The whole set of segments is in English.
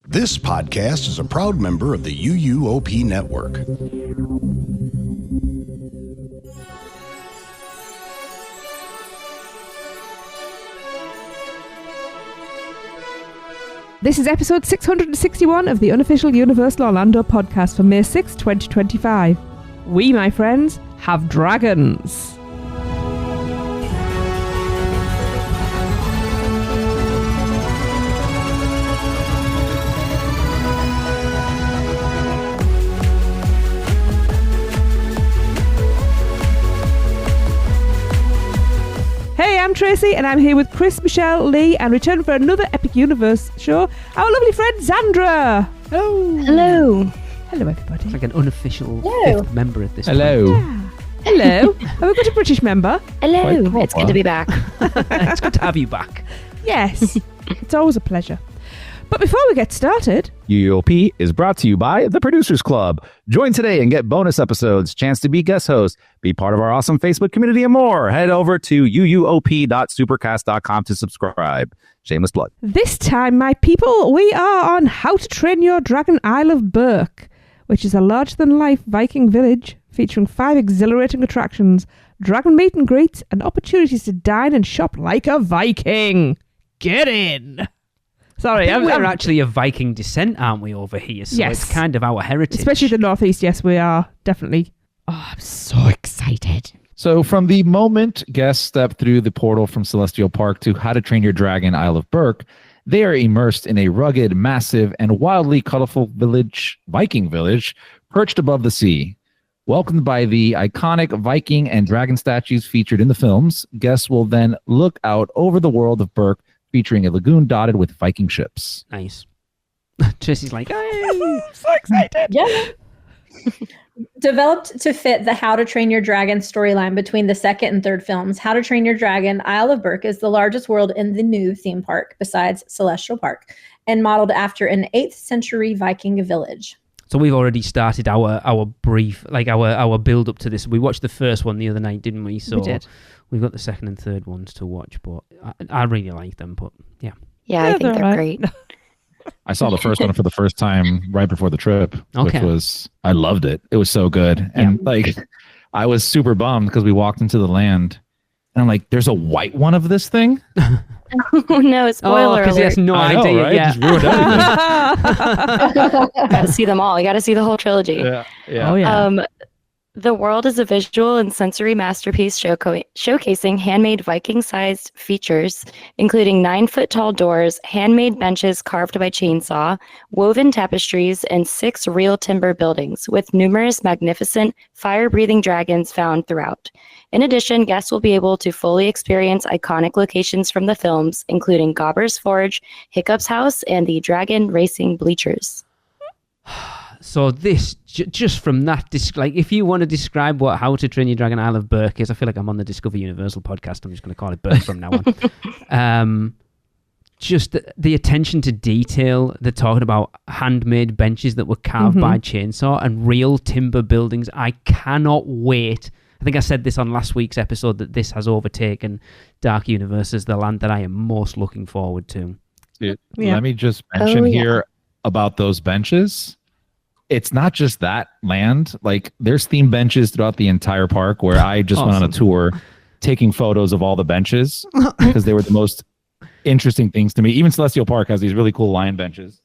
This podcast is a proud member of the UUOP network. This is episode 661 of the unofficial Universal Orlando podcast for May 6, 2025. We, my friends, have dragons. Hey, I'm Tracy, and I'm here with Chris, Michelle, Lee, and return for another Epic Universe show, our lovely friend Xandra. Hello. Hello. Hello, everybody. It's like an unofficial fifth member at this Hello. point. Yeah. Hello. Have we got a British member? Hello. It's good to be back. It's good to have you back. Yes. It's always a pleasure. But before we get started... UUOP is brought to you by the Producers Club. Join today and get bonus episodes, chance to be guest host, be part of our awesome Facebook community, and more. Head over to uUOP.supercast.com to subscribe. Shameless plug. This time, my people, we are on How to Train Your Dragon Isle of Berk, which is a larger-than-life Viking village featuring 5 exhilarating attractions, dragon meet and greets, and opportunities to dine and shop like a Viking. Get in! Sorry, we're actually of Viking descent, aren't we, over here? So yes. It's kind of our heritage. Especially the Northeast, yes, we are definitely. Oh, I'm so excited. So from the moment guests step through the portal from Celestial Park to How to Train Your Dragon Isle of Berk, they are immersed in a rugged, massive, and wildly colorful Viking village, perched above the sea. Welcomed by the iconic Viking and dragon statues featured in the films, guests will then look out over the world of Berk, featuring a lagoon dotted with Viking ships. Nice. Tracy's like, hey, I'm so excited. Yeah. Developed to fit the How to Train Your Dragon storyline between the second and third films, How to Train Your Dragon Isle of Berk is the largest world in the new theme park besides Celestial Park, and modeled after an 8th century Viking village. So we've already started our brief, like our build up to this. We watched the first one the other night, didn't we? So we did. We've got the second and third ones to watch, but I really like them. But yeah, I think they're right. great. I saw the first one for the first time right before the trip, which was, I loved it. It was so good. And I was super bummed because we walked into the land and I'm like, there's a white one of this thing? Oh no, spoiler because he has no I know, idea. right? Yeah. Just ruined everything. Gotta see them all. You gotta see the whole trilogy. Yeah. Oh, yeah. The world is a visual and sensory masterpiece showcasing handmade Viking-sized features, including 9-foot-tall doors, handmade benches carved by chainsaw, woven tapestries, and 6 real timber buildings, with numerous magnificent fire-breathing dragons found throughout. In addition, guests will be able to fully experience iconic locations from the films, including Gobber's Forge, Hiccup's House, and the Dragon Racing Bleachers. So this, just from that, like if you want to describe what How to Train Your Dragon Isle of Berk is, I feel like I'm on the Discover Universal podcast. I'm just going to call it Berk from now on. Just the attention to detail. They're talking about handmade benches that were carved by chainsaw and real timber buildings. I cannot wait. I think I said this on last week's episode that this has overtaken Dark Universe as the land that I am most looking forward to. Dude, let me just mention here about those benches. It's not just that land. Like, there's themed benches throughout the entire park where I just went on a tour taking photos of all the benches because they were the most interesting things to me. Even Celestial Park has these really cool lion benches.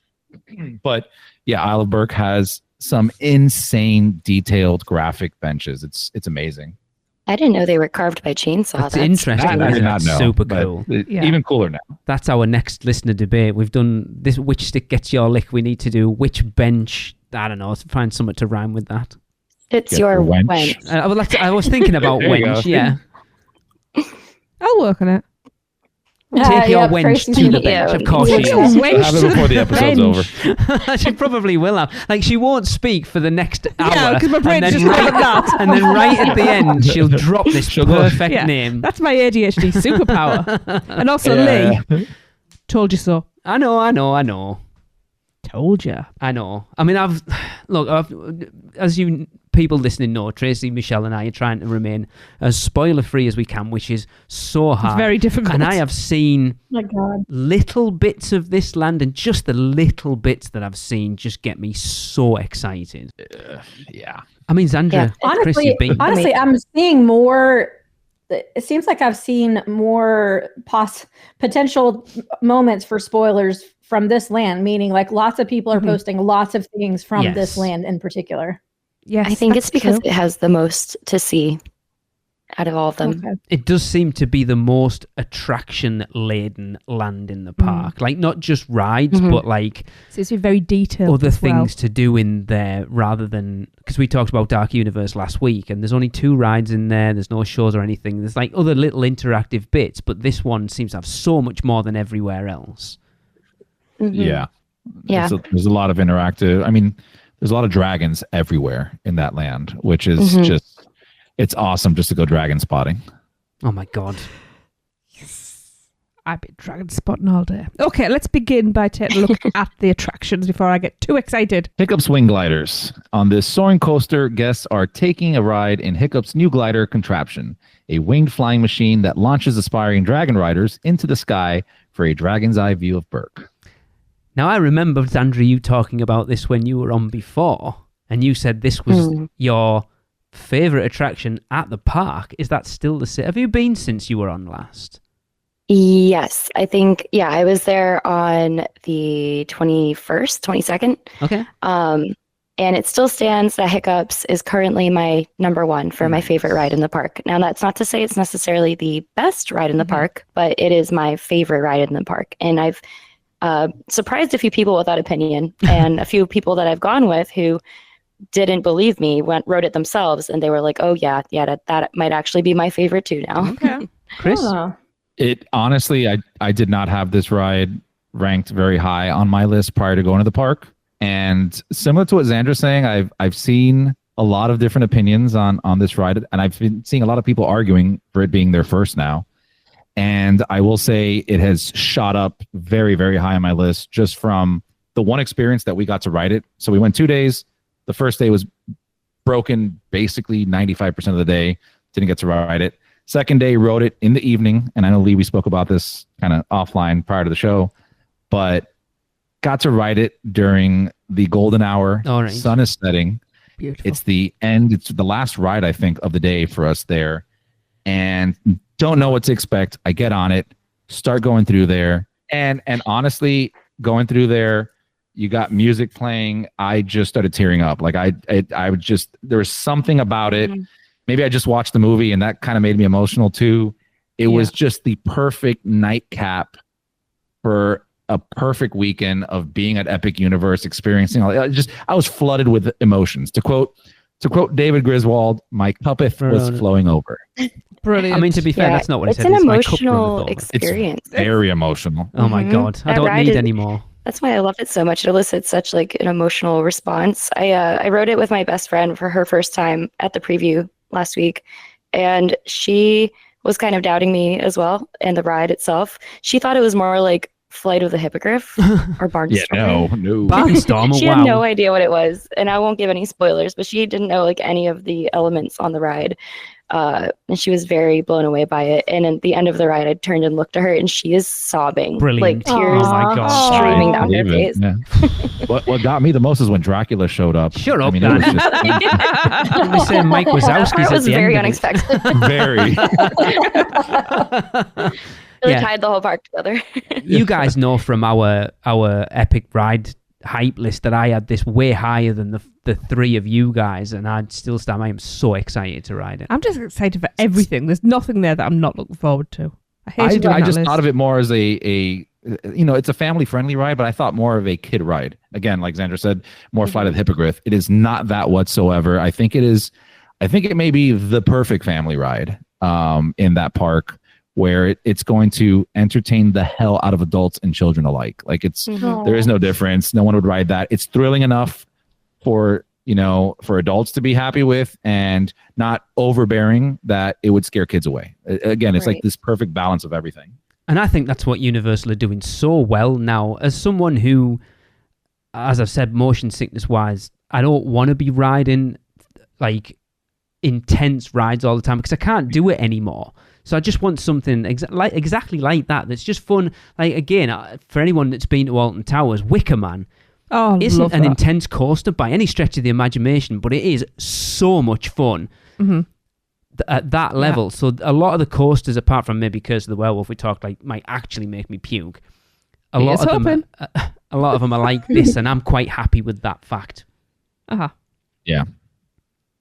But yeah, Isle of Berk has some insane detailed graphic benches. It's amazing. I didn't know they were carved by chainsaw. That's interesting. I did not know. Super cool. Even cooler now. That's our next listener debate. We've done this. Which stick gets your lick? We need to do which bench. I don't know. Find something to rhyme with that. It's your wench. I was thinking about wench. Yeah. I'll work on it. Take your wench to the bench. Of course she is. Have it before the episode's over. She probably will have. Like, she won't speak for the next hour. Yeah, because my brain's just right, that. and then right at the end, she'll drop this perfect name. That's my ADHD superpower. And also, Lee, told you so. I know. Told you. I know. I mean, as you people listening know, Tracy, Michelle, and I are trying to remain as spoiler-free as we can, which is so hard. It's very difficult. And I have seen My God. little bits of this land, and just the little bits that I've seen just get me so excited. Yeah. I mean, Xandra, Chris, you've been... Honestly, I'm seeing more. It seems like I've seen more potential moments for spoilers from this land, meaning like lots of people are posting lots of things from this land in particular. Yes, I think it's because true. it has the most to see out of all of them. Okay. It does seem to be the most attraction-laden land in the park. Like, not just rides, but like... Seems to be very detailed other as well. things to do in there rather than... Because we talked about Dark Universe last week, and there's only 2 rides in there. There's no shows or anything. There's like other little interactive bits, but this one seems to have so much more than everywhere else. Yeah. Yeah. There's a lot of interactive. I mean, there's a lot of dragons everywhere in that land, which is just... It's awesome just to go dragon spotting. Oh my God. I've been dragon spotting all day. Okay, let's begin by taking a look at the attractions before I get too excited. Hiccup's Wing Gliders. On this soaring coaster, guests are taking a ride in Hiccup's new glider contraption, a winged flying machine that launches aspiring dragon riders into the sky for a dragon's eye view of Berk. Now, I remember, Xandra, you talking about this when you were on before, and you said this was your favorite attraction at the park. Is that still the same? Have you been since you were on last? Yes, I think, I was there on the 21st, 22nd. Okay. And it still stands that Hiccups is currently my number 1 for my favorite ride in the park. Now, that's not to say it's necessarily the best ride in the park, but it is my favorite ride in the park. And I've surprised a few people with that opinion, and a few people that I've gone with who didn't believe me wrote it themselves, and they were like, "Oh yeah, that might actually be my favorite too now." Okay. Chris? It honestly, I did not have this ride ranked very high on my list prior to going to the park. And similar to what Xandra's saying, I've seen a lot of different opinions on this ride, and I've been seeing a lot of people arguing for it being their first now. And I will say it has shot up very, very high on my list just from the one experience that we got to ride it. So we went 2 days. The first day was broken basically 95% of the day. Didn't get to ride it. Second day, rode it in the evening. And I know, Lee, we spoke about this kind of offline prior to the show, but got to ride it during the golden hour. All right. Sun is setting. Beautiful. It's the end. It's the last ride, I think, of the day for us there. And don't know what to expect. I get on it, start going through there. And honestly, going through there, you got music playing. I just started tearing up. Like I would just, there was something about it. Maybe I just watched the movie and that kind of made me emotional too. It was just the perfect nightcap for a perfect weekend of being at Epic Universe, experiencing all. I was flooded with emotions. To quote David Griswold, my cuppeth was flowing over. Brilliant. I mean, to be fair, that's not what it's it said. an My cup runneth emotional over. experience. It's very emotional. Oh my God. I That don't ride need is- any more. That's why I love it so much. It elicits such like an emotional response. I rode it with my best friend for her first time at the preview last week, and she was kind of doubting me as well and the ride itself. She thought it was more like Flight of the Hippogriff or Barnstormer. No. Barnstormer, She wow. had no idea what it was, and I won't give any spoilers, but she didn't know like any of the elements on the ride. And she was very blown away by it. And at the end of the ride, I turned and looked at her, and she is sobbing, Brilliant. like tears Oh my God. streaming down her Believe it, face. yeah. What got me the most is when Dracula showed up. Shut up, I mean, it was Dan. just We say Mike That Wazowski's part at was the very end of it. unexpected. very. Really Yeah. tied the whole park together. You guys know from our epic ride hype list that I had this way higher than the 3 of you guys, and I'd still stand. I am so excited to ride it. I'm just excited for everything. There's nothing there that I'm not looking forward to. I just thought of it more as a it's a family friendly ride, but I thought more of a kid ride. Again, like Xandra said, more Flight of the Hippogriff. It is not that whatsoever. I think it may be the perfect family ride in that park, where it's going to entertain the hell out of adults and children alike. Like there is no difference. No one would ride that. It's thrilling enough for adults to be happy with, and not overbearing that it would scare kids away. Again, it's like this perfect balance of everything. And I think that's what Universal are doing so well now. As someone who, as I've said, motion sickness wise, I don't want to be riding like intense rides all the time because I can't do it anymore. So I just want something exactly like that. That's just fun. Like again, for anyone that's been to Alton Towers, Wicker Man isn't an intense coaster by any stretch of the imagination, but it is so much fun at that level. Yeah. So a lot of the coasters, apart from maybe Curse of the Werewolf, we talked like might actually make me puke. A lot of them are like this, and I'm quite happy with that fact. Yeah,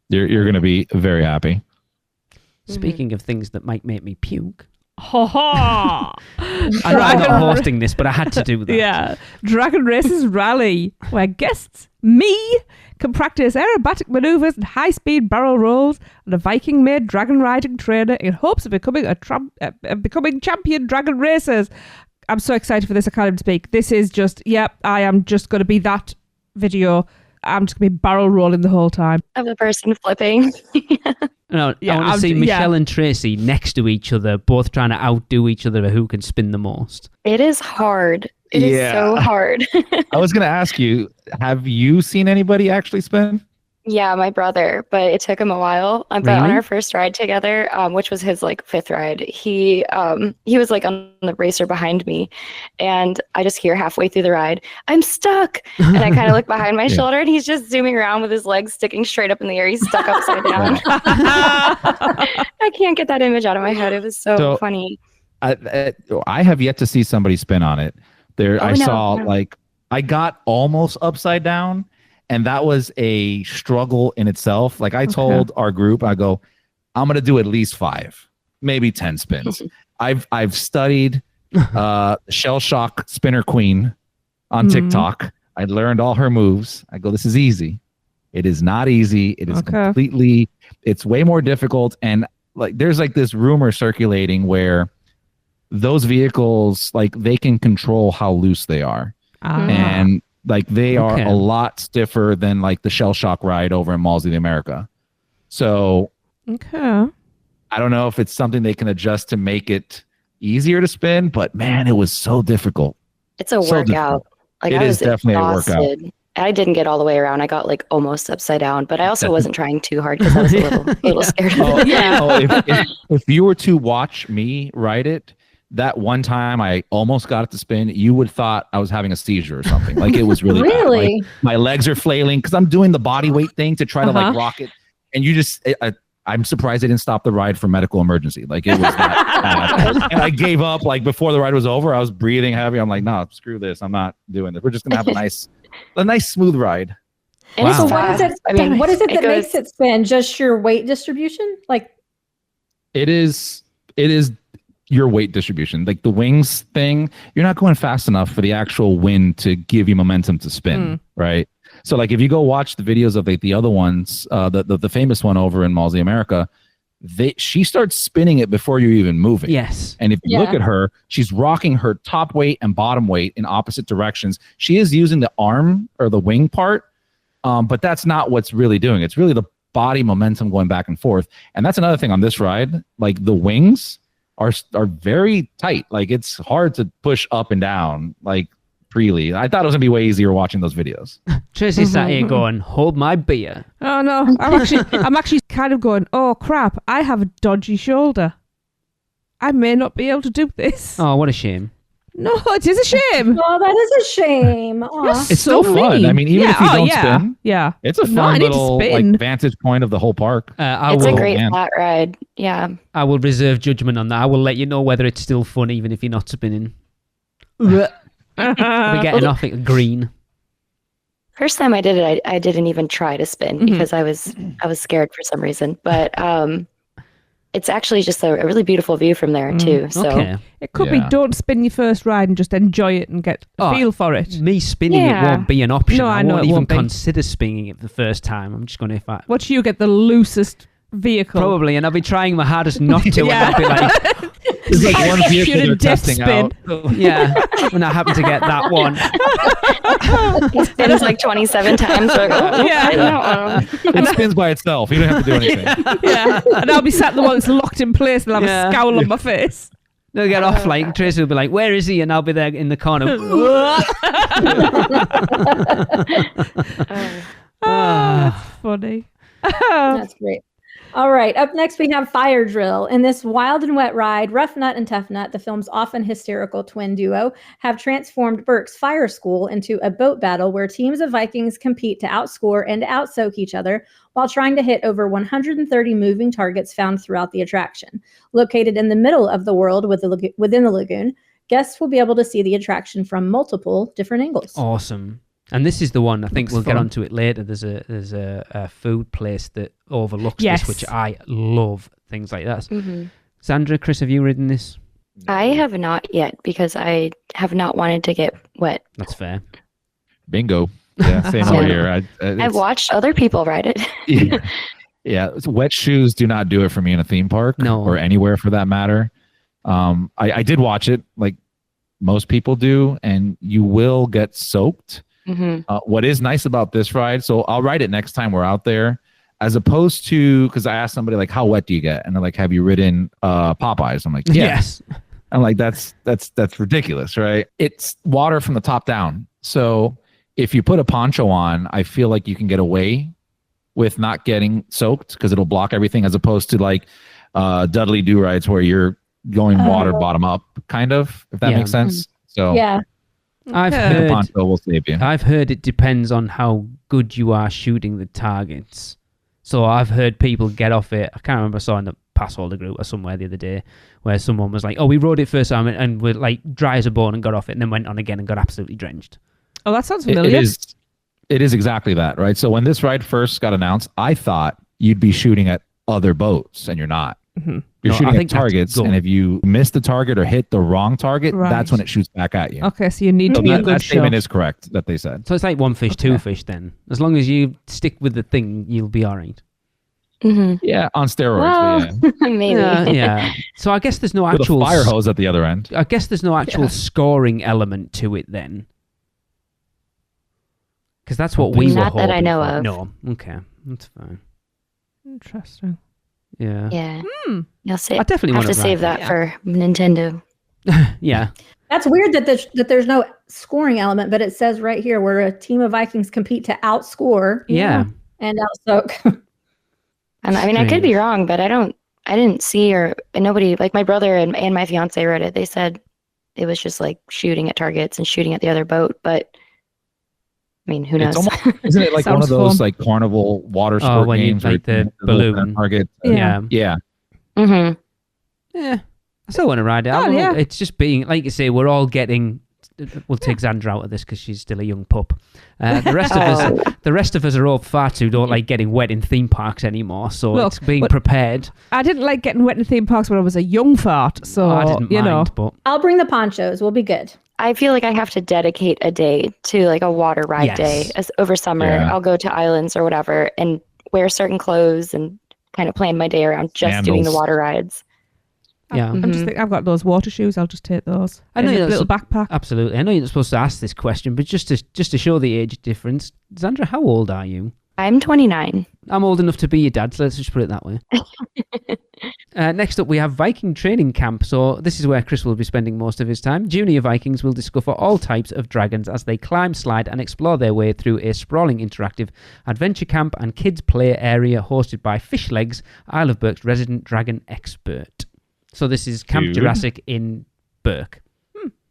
you're going to be very happy. Speaking of things that might make me puke. I'm not hosting this, but I had to do that. Yeah. Dragon Races Rally, where guests, me, can practice aerobatic maneuvers and high-speed barrel rolls on a Viking-made dragon riding trainer in hopes of becoming becoming champion dragon racers. I'm so excited for this, I can't even speak. This is just, I am just going to be that video. I'm just going to be barrel rolling the whole time. Of the person flipping. No, I want to see Michelle and Tracy next to each other, both trying to outdo each other who can spin the most. It is hard. It is so hard. I was going to ask you, have you seen anybody actually spin? Yeah, my brother, but it took him a while. But on our first ride together, which was his like fifth ride, he was like on the racer behind me, and I just hear halfway through the ride, "I'm stuck," and I kind of look behind my shoulder, and he's just zooming around with his legs sticking straight up in the air. He's stuck upside down. I can't get that image out of my head. It was so funny. I have yet to see somebody spin on it. I got almost upside down. And that was a struggle in itself. Like I told our group, I go, I'm going to do at least 5, maybe 10 spins. I've studied Shell Shock Spinner Queen on TikTok. I learned all her moves. I go, this is easy. It is not easy. It is it's way more difficult. And like, there's like this rumor circulating where those vehicles, like they can control how loose they are. And like they are a lot stiffer than like the Shell Shock ride over in Malls of the America. So I don't know if it's something they can adjust to make it easier to spin, but man, it was so difficult. It's a workout. Like it is definitely exhausted. A workout. I didn't get all the way around. I got like almost upside down, but I also wasn't trying too hard because I was a little scared of it. If you were to watch me ride it, that one time I almost got it to spin, you would thought I was having a seizure or something. Like it was really bad. Like, my legs are flailing because I'm doing the body weight thing to try to like rock it. And you just, I'm surprised they didn't stop the ride for medical emergency. Like it was that bad. And I gave up like before the ride was over. I was breathing heavy. I'm like, no, screw this. I'm not doing this. We're just going to have a nice smooth ride. And so what is it? What is it that makes it spin? Just your weight distribution? Like it is your weight distribution. Like the wings thing, you're not going fast enough for the actual wind to give you momentum to spin, right? So like if you go watch the videos of like the other ones, the famous one over in Malls of America, she starts spinning it before you're even moving. Yes. And if you look at her, she's rocking her top weight and bottom weight in opposite directions. She is using the arm or the wing part, but that's not what's really doing. It's really the body momentum going back and forth. And that's another thing on this ride. Like the wings are very tight. Like it's hard to push up and down like freely. I thought it was gonna be way easier watching those videos. Tracy sat here going, "Hold my beer." Oh no, I'm actually kind of going, "Oh crap, I have a dodgy shoulder. I may not be able to do this." Oh, what a shame. No, it is a shame. Oh, that is a shame. It's so fun. I mean, even if you don't spin, it's a fun little like vantage point of the whole park. It's a great flat ride. Yeah. I will reserve judgment on that. I will let you know whether it's still fun, even if you're not spinning. We're getting off it green. First time I did it, I didn't even try to spin because I was scared for some reason. But it's actually just a really beautiful view from there too. So it could be don't spin your first ride and just enjoy it and get a feel for it. Me spinning it won't be an option. No, I know won't it even won't be. Consider spinning it the first time. I'm just going to What you get the loosest vehicle? Probably, and I'll be trying my hardest not to. And I'll be like, there's like one vehicle they're testing out. Yeah, when I happen to get that one. It spins like 27 times. It spins by itself. You don't have to do anything. And I'll be sat in the one that's locked in place and I'll have a scowl on my face. They'll get off like Tracy will be like, "Where is he?" And I'll be there in the corner. That's funny. That's great. All right. Up next, we have Fire Drill. In this wild and wet ride, Rough Nut and Tough Nut, the film's often hysterical twin duo, have transformed Berk's fire school into a boat battle where teams of Vikings compete to outscore and outsoak each other while trying to hit over 130 moving targets found throughout the attraction. Located in the middle of the world within the lagoon, guests will be able to see the attraction from multiple different angles. Awesome. And this is the one, I think Looks we'll get fun. onto it later. There's a food place that overlooks Yes. this, which I love, things like that. Mm-hmm. Sandra, Chris, have you ridden this? I have not yet because I have not wanted to get wet. That's fair. Bingo. Yeah, same Yeah. over here. I've watched other people ride it. Yeah, wet shoes do not do it for me in a theme park No. or anywhere for that matter. I did watch it like most people do, and you will get soaked. Hmm. What is nice about this ride, so I'll ride it next time we're out there, as opposed to, because I asked somebody like, how wet do you get? And they're like, have you ridden Popeyes? I'm like, yeah. Yes. I'm like, that's ridiculous, right? It's water from the top down. So if you put a poncho on, I feel like you can get away with not getting soaked because it'll block everything, as opposed to like Dudley Do rides where you're going water bottom up, kind of, if that Yeah. makes sense. So Yeah. I've Okay. the heard poncho will save you. I've heard it depends on how good you are shooting the targets. So I've heard people get off it. I can't remember, I saw in the Passholder group or somewhere the other day where someone was like, "Oh, we rode it first time and were like dry as a bone and got off it, and then went on again and got absolutely drenched." Oh, that sounds It familiar. is exactly that, right? So when this ride first got announced, I thought you'd be shooting at other boats, and you're not. Mhm. You're No, I shooting at think that's targets, good. and if you miss the target or hit the wrong target, Right. that's when it shoots back at you. Okay, so you need So to be a that good statement shot. is correct that they said. So it's like one fish, two Okay. fish. Then, as long as you stick with the thing, you'll be all right. Hmm. Yeah, on steroids. Well, but yeah. maybe. Yeah. So I guess there's no With a actual fire hose at the other end. I guess there's no actual Yeah. scoring element to it then. Because that's what we were Not that I hoping know for. of. No. Okay. That's fine. Interesting. Yeah. Yeah. Hmm. You'll say, I definitely have want to save that Yeah. for Nintendo. Yeah. That's weird that there's no scoring element, but it says right here where a team of Vikings compete to outscore Yeah. and outsoak. And I mean, I could be Strange. wrong, but I didn't see, or nobody, like my brother and my fiance read it. They said it was just like shooting at targets and shooting at the other boat. But I mean, who knows? It's almost, isn't it like one Sounds of those fun. like carnival water Oh, sport when you games? like where the little balloon. target. Yeah. Yeah. Yeah. Hmm. Yeah. I still want to ride it. Oh, yeah. It's just being, like you say, we're all getting. We'll take Xandra out of this because she's still a young pup. The rest of us are all farts who don't like getting wet in theme parks anymore. So Look, it's being but- prepared. I didn't like getting wet in theme parks when I was a young fart, so I didn't you mind, know. but I'll bring the ponchos. We'll be good. I feel like I have to dedicate a day to like a water ride Yes. day over summer. Yeah. I'll go to islands or whatever and wear certain clothes and kind of plan my day around just doing the Sandals. water rides. yeah. I'm just Mhm. thinking, I've got those water shoes. I'll just take those. I know in a that's little backpack. Absolutely. I know you're not supposed to ask this question, but just to show the age difference, Xandra, how old are you? I'm 29. I'm old enough to be your dad, so let's just put it that way. Next up, we have Viking Training Camp. So this is where Chris will be spending most of his time. Junior Vikings will discover all types of dragons as they climb, slide, and explore their way through a sprawling interactive adventure camp and kids play area hosted by Fish Legs, Isle of Berk's resident dragon expert. So this is Camp Dude. Jurassic in Berk.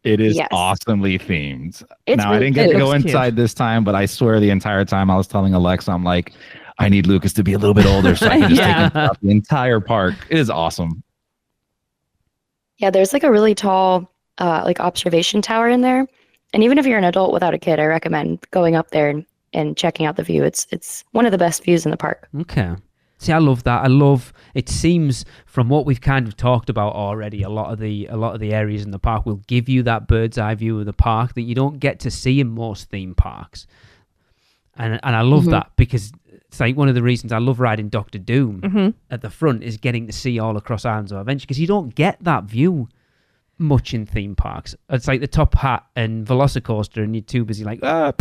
It is Yes. awesomely themed. It's Now, I really didn't get to cute. go Looks cute. inside this time, but I swear the entire time I was telling Alexa, I'm like, I need Lucas to be a little bit older so I can just take him throughout the entire park. It is awesome. Yeah, there's like a really tall like observation tower in there. And even if you're an adult without a kid, I recommend going up there and checking out the view. It's one of the best views in the park. Okay. See, I love that. I love. It seems from what we've kind of talked about already, a lot of the areas in the park will give you that bird's eye view of the park that you don't get to see in most theme parks. And I love Mhm. that because it's like one of the reasons I love riding Doctor Doom Mm-hmm. at the front is getting to see all across Islands of Adventure because you don't get that view much in theme parks. It's like the Top Hat and Velocicoaster, and you're too busy like oh.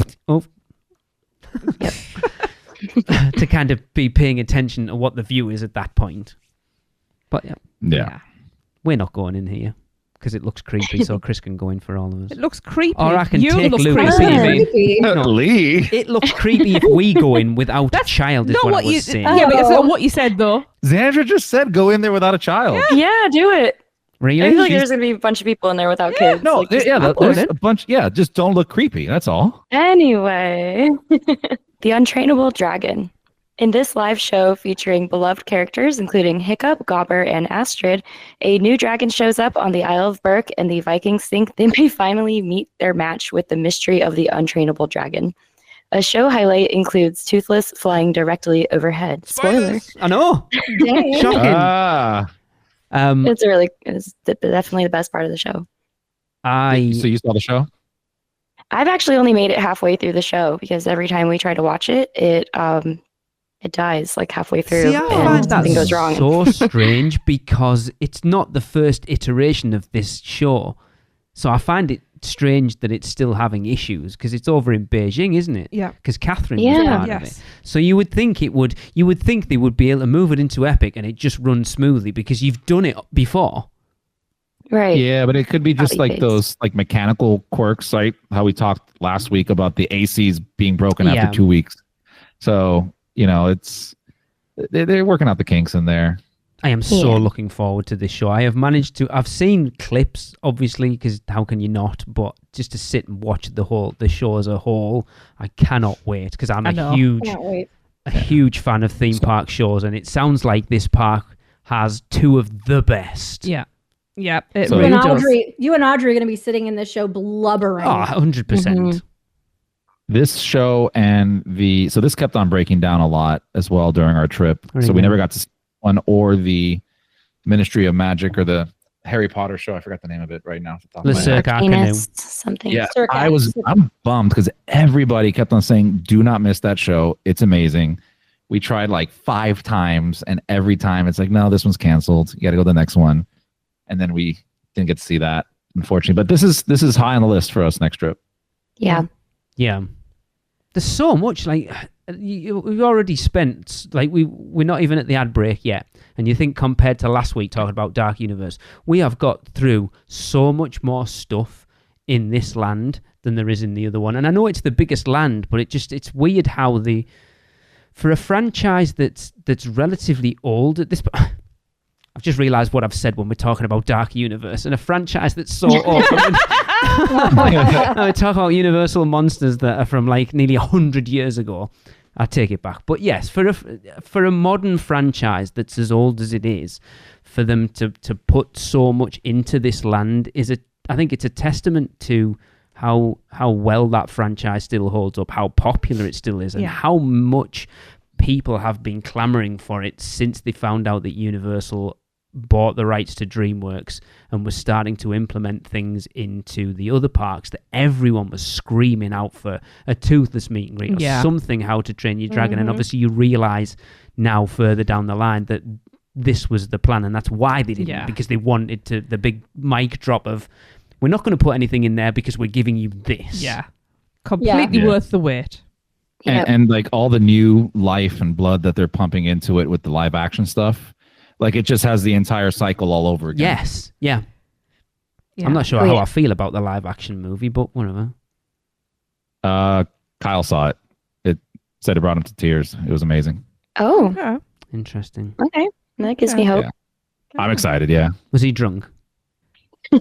to kind of be paying attention to what the view is at that point. But yeah, Yeah. we're not going in here. because it looks creepy, so Chris can go in for all of us. It looks creepy. Or I can you take look Luke. creepy. See what you mean? Creepy. No. Lee. It looks creepy if we go in without a child, is Not what I what was you. saying. Yeah, but it's Oh. not what you said though. Xandra just said go in there without a child. Yeah, do it. I feel Really? like there's gonna be a bunch of people in there without kids. No, Like, just there's upload it. a bunch. Yeah, just don't look creepy. That's all. Anyway, The Untrainable Dragon. In this live show featuring beloved characters including Hiccup, Gobber, and Astrid, a new dragon shows up on the Isle of Berk, and the Vikings think they may finally meet their match with the mystery of the untrainable dragon. A show highlight includes Toothless flying directly overhead. Spoiler. I know. Dang. Shocking. It's definitely the best part of the show. So you saw the show? I've actually only made it halfway through the show because every time we try to watch it, it dies like halfway through See, I and find that something goes wrong. so strange because it's not the first iteration of this show. So I find it strange that it's still having issues because it's over in Beijing, isn't it? Yeah. Because Catherine Yeah. was part of Yes. it. So you would think they would be able to move it into Epic and it just runs smoothly because you've done it before. Right. Yeah, but it could be just Copy like paste. those like mechanical quirks, right? How we talked last week about the ACs being broken Yeah. after 2 weeks. So, they're working out the kinks in there. I am so Yeah. looking forward to this show. I've seen clips, obviously, because how can you not? But just to sit and watch the show as a whole, I cannot wait because I'm I know. Can't wait. a huge fan of theme park shows, and it sounds like this park has two of the best. Yeah. Yeah. It So- really You and does. Audrey are going to be sitting in this show blubbering. Oh, 100%. Mhm. This show and so this kept on breaking down a lot as well during our trip. What do So you we mean? never got to see one or the Ministry of Magic or the Harry Potter show. I forgot the name of it right now. off the top of my head. Cirque Arcanum. Arcanist, something. Yeah, Circa. I'm bummed because everybody kept on saying, do not miss that show. It's amazing. We tried like 5 times and every time it's like, no, this one's canceled. You got to go to the next one. And then we didn't get to see that, unfortunately. But this is high on the list for us next trip. Yeah. Yeah. There's so much, like, we've already spent, like, we're not even at the ad break yet. And you think compared to last week talking about Dark Universe, we have got through so much more stuff in this land than there is in the other one. And I know it's the biggest land, but it's weird how for a franchise that's relatively old at this point. I've just realised what I've said when we're talking about Dark Universe and a franchise that's so old. I talk about Universal monsters that are from like nearly 100 years ago. I take it back. But yes, for a modern franchise that's as old as it is, for them to put so much into this land I think it's a testament to how well that franchise still holds up, how popular it still is, and how much people have been clamoring for it since they found out that Universal bought the rights to DreamWorks and was starting to implement things into the other parks that everyone was screaming out for a Toothless meet and greet or something, How to Train Your Dragon. And obviously you realise now further down the line that this was the plan, and that's why they did it, because they wanted the big mic drop of, we're not going to put anything in there because we're giving you this. Yeah. Completely Yeah. worth the wait. Yep. And like all the new life and blood that they're pumping into it with the live action stuff, like it just has the entire cycle all over again. Yes. Yeah. I'm not sure how I feel about the live action movie, but whatever. Kyle saw it. It said it brought him to tears. It was amazing. Oh, Yeah. Interesting. okay. That gives me hope. Yeah. I'm excited. Yeah. Was he drunk?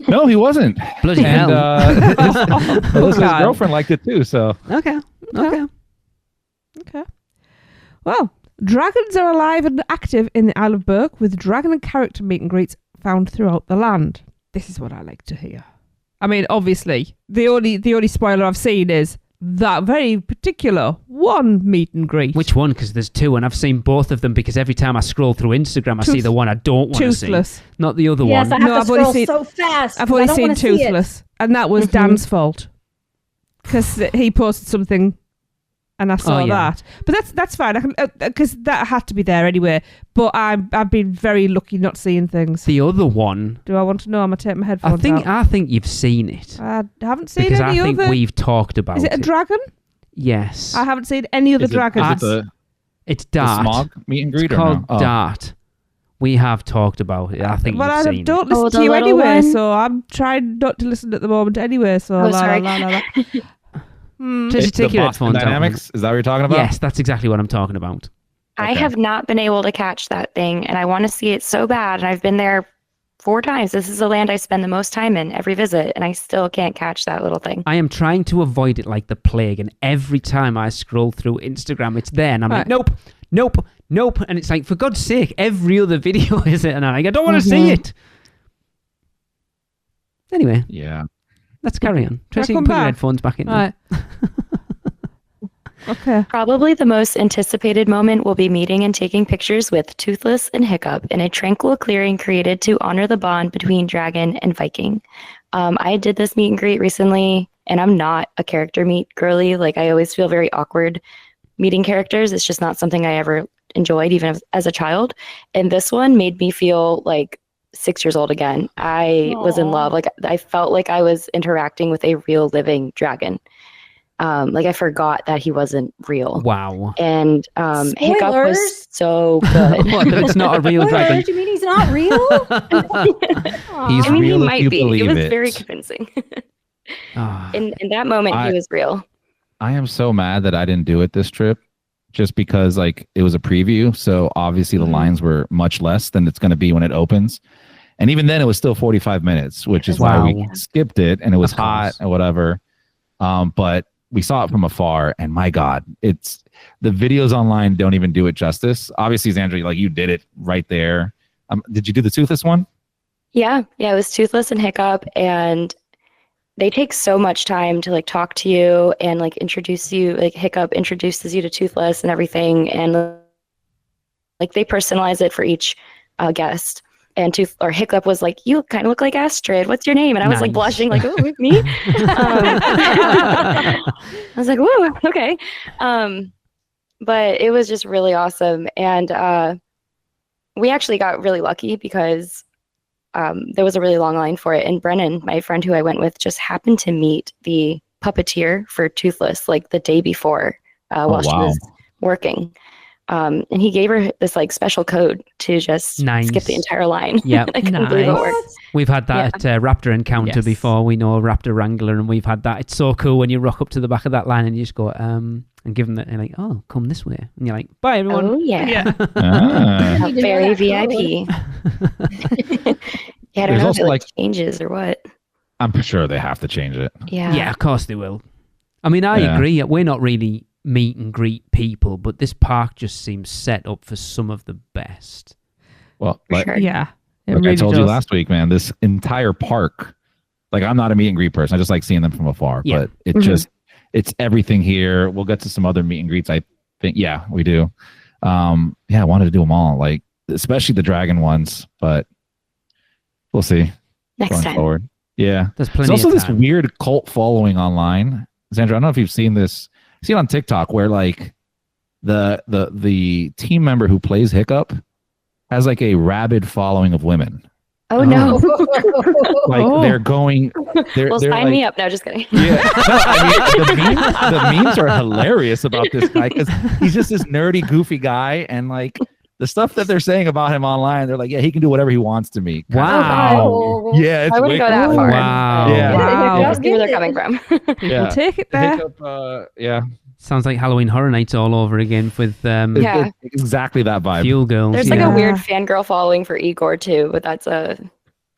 No, he wasn't. Bloody And hell. Melissa's God. girlfriend liked it too. So Okay. Okay. Well, dragons are alive and active in the Isle of Berk, with dragon and character meet and greets found throughout the land. This is what I like to hear. I mean, obviously, the only spoiler I've seen is that very particular one meet and greet. Which one? Because there's two, and I've seen both of them because every time I scroll through Instagram, I see the one I don't want to see. Toothless. Not the other Yes, I one. have No, to I've only scroll seen- so fast. I've 'cause I only don't seen wanna see it. Toothless, and that was Dan's fault because he posted something, and I saw Oh, yeah. that. But that's fine. I can because that had to be there anyway. But I've been very lucky not seeing things. The other one, Do I want to know? I'm gonna take my headphones out. I think you've seen it I haven't seen because any I think other. we've talked about Is it a dragon? Yes, I haven't seen any other is it dragons. the it's the Dart. smog meet and greet It's or called no? Oh. Dart, We have talked about it. I think Well, you've I seen don't it. listen the to you little anyway, one? so I'm trying not to listen at the moment anyway. So Oh, sorry. Just take the your Boston headphones out. Dynamics. Is that what you're talking about? Yes, that's exactly what I'm talking about. I Okay. have not been able to catch that thing, and I want to see it so bad. And I've been there 4 times. This is the land I spend the most time in every visit, and I still can't catch that little thing. I am trying to avoid it like the plague, and every time I scroll through Instagram, it's there, and I'm like, Right. nope, and it's like, for God's sake, every other video is it, and I'm like, I don't want to see it. Anyway, Yeah. let's carry on. Tracy, you come can put your back? headphones back in. now. Right. Okay. Probably the most anticipated moment will be meeting and taking pictures with Toothless and Hiccup in a tranquil clearing created to honor the bond between Dragon and Viking. I did this meet and greet recently, and I'm not a character meet girly. Like, I always feel very awkward meeting characters. It's just not something I ever enjoyed, even as a child. And this one made me feel like 6 years old again. I was in love. Like, I felt like I was interacting with a real living dragon. Like, I forgot that he wasn't real. Wow. And Hiccup Spoilers? was so good. What, that it's not a real dragon? What? You mean he's not real? He's I mean, real he if might you be. It believe was it. very convincing. Ah. In that moment, he was real. I am so mad that I didn't do it this trip just because like it was a preview. So obviously the lines were much less than it's going to be when it opens. And even then it was still 45 minutes, which is why we Wow. skipped it. And it was Of hot course. and whatever. But we saw it from afar and my God, it's the videos online don't even do it justice. Obviously, Xandra, like you did it right there. Did you do the Toothless one? Yeah, it was Toothless and Hiccup, and they take so much time to like talk to you and like introduce you. Like Hiccup introduces you to Toothless and everything, and like they personalize it for each guest. And Hiccup was like, "You kind of look like Astrid. What's your name?" And I was like Nice. blushing, like, "Oh, me." I was like, "Whoa, okay." But it was just really awesome, and we actually got really lucky because there was a really long line for it. And Brennan, my friend who I went with, just happened to meet the puppeteer for Toothless like the day before while she was working. And he gave her this like special code to just skip the entire line. Yeah, I couldn't believe it worked. We've had that at Raptor Encounter before. We know Raptor Wrangler, and we've had that. It's so cool when you rock up to the back of that line and you just go, and give them that, and like, oh, come this way, and you're like, bye everyone. Oh yeah, Ah. very VIP. Yeah, I don't There's know if also, it like- changes or what. I'm sure they have to change it. Yeah, Of course they will. I mean, I agree. We're not really meet and greet people, but this park just seems set up for some of the best. Well, sure. Yeah. It like really I told does. you last week, man, this entire park, like I'm not a meet and greet person. I just like seeing them from afar, Yeah. but it just, it's everything here. We'll get to some other meet and greets. I think, yeah, we do. I wanted to do them all, like, especially the dragon ones, but we'll see Next going time. forward. Yeah. There's There's plenty also of this time. weird cult following online. Xandra, I don't know if you've seen this. See it on TikTok where like the team member who plays Hiccup has like a rabid following of women. Oh no! Like they're going. They're Well, they're sign like, me up. No, just kidding. Yeah, no, I mean the memes are hilarious about this guy because he's just this nerdy, goofy guy, and like the stuff that they're saying about him online, they're like, yeah, he can do whatever he wants to me. Wow. Yeah, it's I wouldn't go wicked. that far. Wow. Yeah. Wow. I see where they're coming from. We'll take it there. Hiccup, yeah, Sounds like Halloween Horror Nights all over again with Yeah. It's exactly that vibe. Fuel Girls. There's yeah. like a weird fangirl following for Igor too, but that's a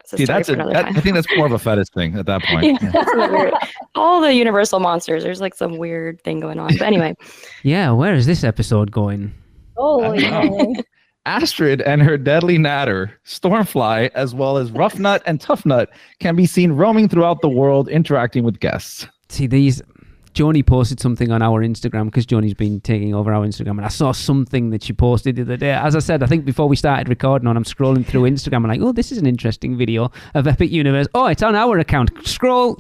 See, story that's for another time. I think that's more of a fetish thing at that point. Yeah, that's a weird. All the Universal monsters, there's like some weird thing going on. But anyway, Yeah, where is this episode going? Holy moly. Astrid and her deadly natter, Stormfly, as well as Roughnut and Toughnut, can be seen roaming throughout the world, interacting with guests. See, these... Joni posted something on our Instagram because Joni's been taking over our Instagram, and I saw something that she posted the other day. As I said, I think before we started recording on, I'm scrolling through Instagram and like, oh, this is an interesting video of Epic Universe. Oh, it's on our account. Scroll.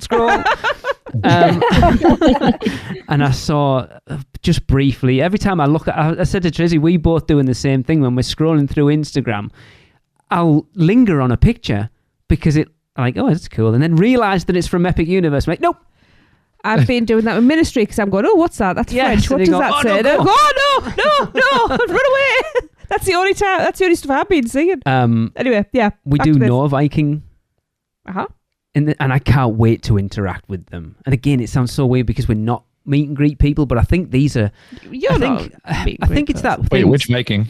And I saw just briefly, every time I look at, I said to Tracy, we both doing the same thing when we're scrolling through Instagram. I'll linger on a picture because it, like, oh, that's cool, and then realize that it's from Epic Universe. I'm like, nope. I've been doing that with Ministry because I'm going, oh, what's that? That's Yes, French. What and does you go, that oh, say? no, And I go. go, oh, no, run away. That's the only time. That's the only stuff I've been seeing. Anyway, yeah. We back do to this. know a Viking, Uh-huh. and I can't wait to interact with them. And again, it sounds so weird because we're not meet and greet people, but I think these are. I think it's that. Wait, thing- which Viking?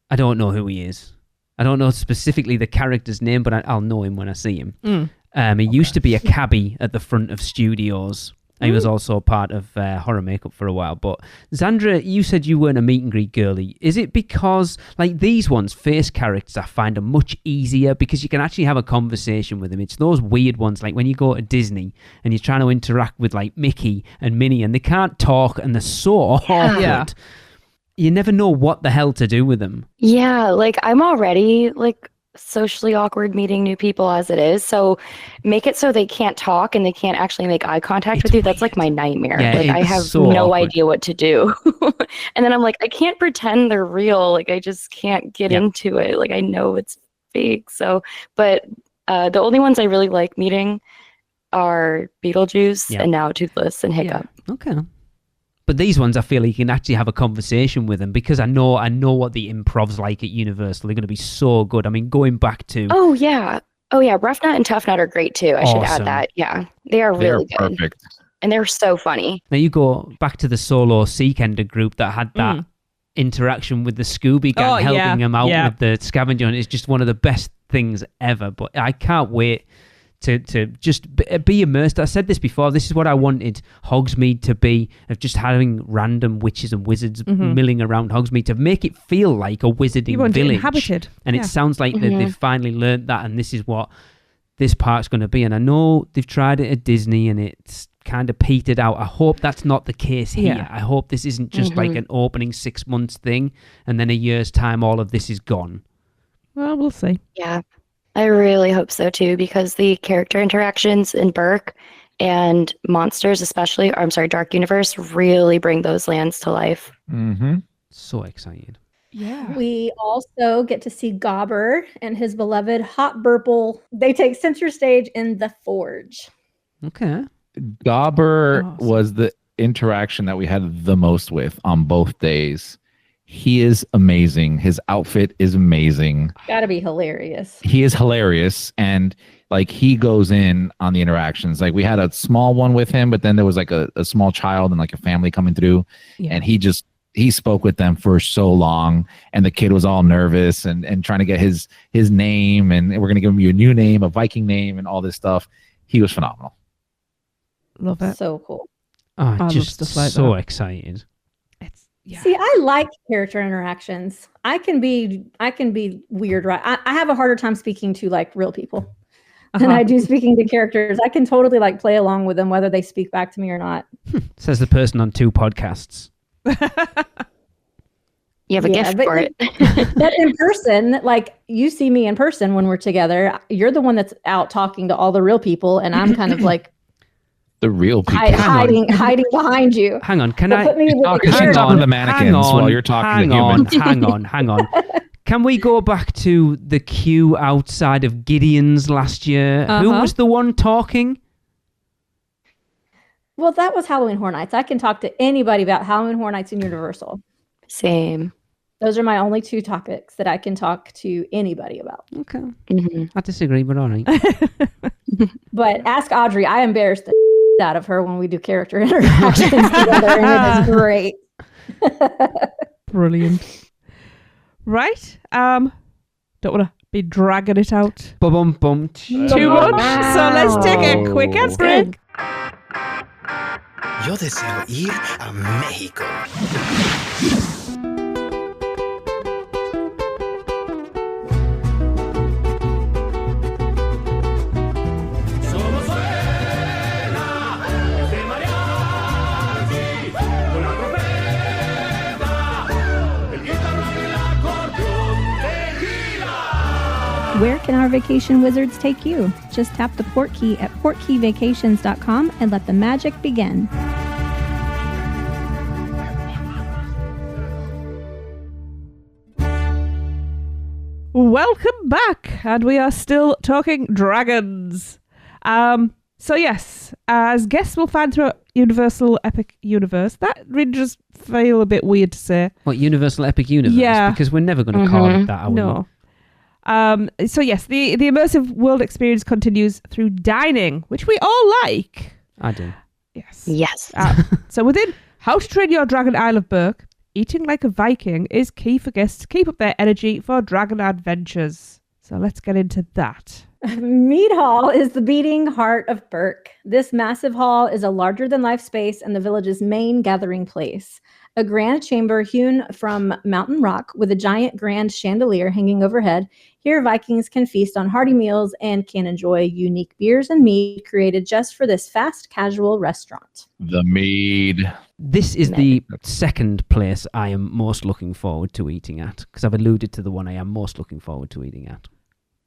I don't know who he is. I don't know specifically the character's name, but I'll know him when I see him. He used to be a cabbie at the front of studios. He was also part of horror makeup for a while. But Zandra, you said you weren't a meet and greet girly. Is it because, like, these ones, face characters, I find are much easier because you can actually have a conversation with them. It's those weird ones, like when you go to Disney and you're trying to interact with, like, Mickey and Minnie and they can't talk and they're so awkward. Yeah. You never know what the hell to do with them. Yeah, like I'm already like socially awkward meeting new people as it is. So make it so they can't talk and they can't actually make eye contact It's with you. That's like my nightmare. Yeah, like I it's have so no awkward. idea what to do. And then I'm like, I can't pretend they're real. Like I just can't get Yep. into it. Like I know it's fake. So, but the only ones I really like meeting are Beetlejuice Yep. and now Toothless and Hiccup. Okay. But these ones, I feel like you can actually have a conversation with them because I know what the improv's like at Universal. They're going to be so good. I mean, going back to Oh yeah. Rough Nut and Tough Nut are great too. I should Awesome. add that. Yeah. They are They're really good. perfect. And they're so funny. now you go back to the solo Seekender group that had that interaction with the Scooby gang, Oh, yeah. helping them out Yeah. with the scavenger hunt. It's just one of the best things ever. But I can't wait to just be immersed. I said this before. This is what I wanted Hogsmeade to be, of just having random witches and wizards milling around Hogsmeade to make it feel like a wizarding You want it village. inhabited. And Yeah. it sounds like that they've finally learned that, and this is what this park's going to be. And I know they've tried it at Disney, and it's kind of petered out. I hope that's not the case here. Yeah. I hope this isn't just like an opening 6 months thing, and then a year's time, all of this is gone. Well, we'll see. Yeah. I really hope so too, because the character interactions in Berk and Monsters, especially, or I'm sorry, Dark Universe, really bring those lands to life. Mm-hmm. So excited. Yeah. We also get to see Gobber and his beloved Hot Burple. They take center stage in The Forge. Okay. Gobber Awesome. was the interaction that we had the most with on both days. He is amazing. His outfit is amazing. Gotta be hilarious. He is hilarious, and like he goes in on the interactions. Like we had a small one with him, but then there was like a small child and like a family coming through, Yeah. and he spoke with them for so long, and the kid was all nervous and trying to get his name, and we're gonna give him a new name, a Viking name, and all this stuff. He was phenomenal. Love it. So cool. Oh, love just stuff like so that. excited. It's See, I like character interactions. I can be weird, right? I have a harder time speaking to like real people than I do speaking to characters. I can totally like play along with them, whether they speak back to me or not. Says the person on 2 podcasts. You have a Yeah, gift but- for it. But in person, like you see me in person when we're together, you're the one that's out talking to all the real people, and I'm kind of like The real people. hiding behind you. Hang on, can But I? put me with the Talking character. to the mannequins while you're talking to humans. Hang on. Can we go back to the queue outside of Gideon's last year? Who Uh-huh. was the one talking? Well, that was Halloween Horror Nights. I can talk to anybody about Halloween Horror Nights and Universal. Same. Those are my only 2 topics that I can talk to anybody about. Okay. hmm I disagree, but all right. But ask Audrey. I embarrass the out of her when we do character interactions together, and it is great. brilliant. Right. Don't want to be dragging it out Bum bum. too much. So let's take a quick ad break. Yo deseo ir a México. Where can our vacation wizards take you? Just tap the port key at portkeyvacations.com and let the magic begin. Welcome back, and we are still talking dragons. So yes, as guests will find throughout Universal Epic Universe, that really does feel a bit weird to say. What, Universal Epic Universe? Yeah. Because we're never going to call it that, are we? No. So yes, the immersive world experience continues through dining, which we all like. I do. Yes. Yes. So within How to Train Your Dragon Isle of Berk, eating like a Viking is key for guests to keep up their energy for dragon adventures. So let's get into that. Mead Hall is the beating heart of Berk. This massive hall is a larger-than-life space and the village's main gathering place. A grand chamber hewn from mountain rock with a giant grand chandelier hanging overhead. Here, Vikings can feast on hearty meals and can enjoy unique beers and mead created just for this fast, casual restaurant. The mead. This is the second place I am most looking forward to eating at, because I've alluded to the one I am most looking forward to eating at.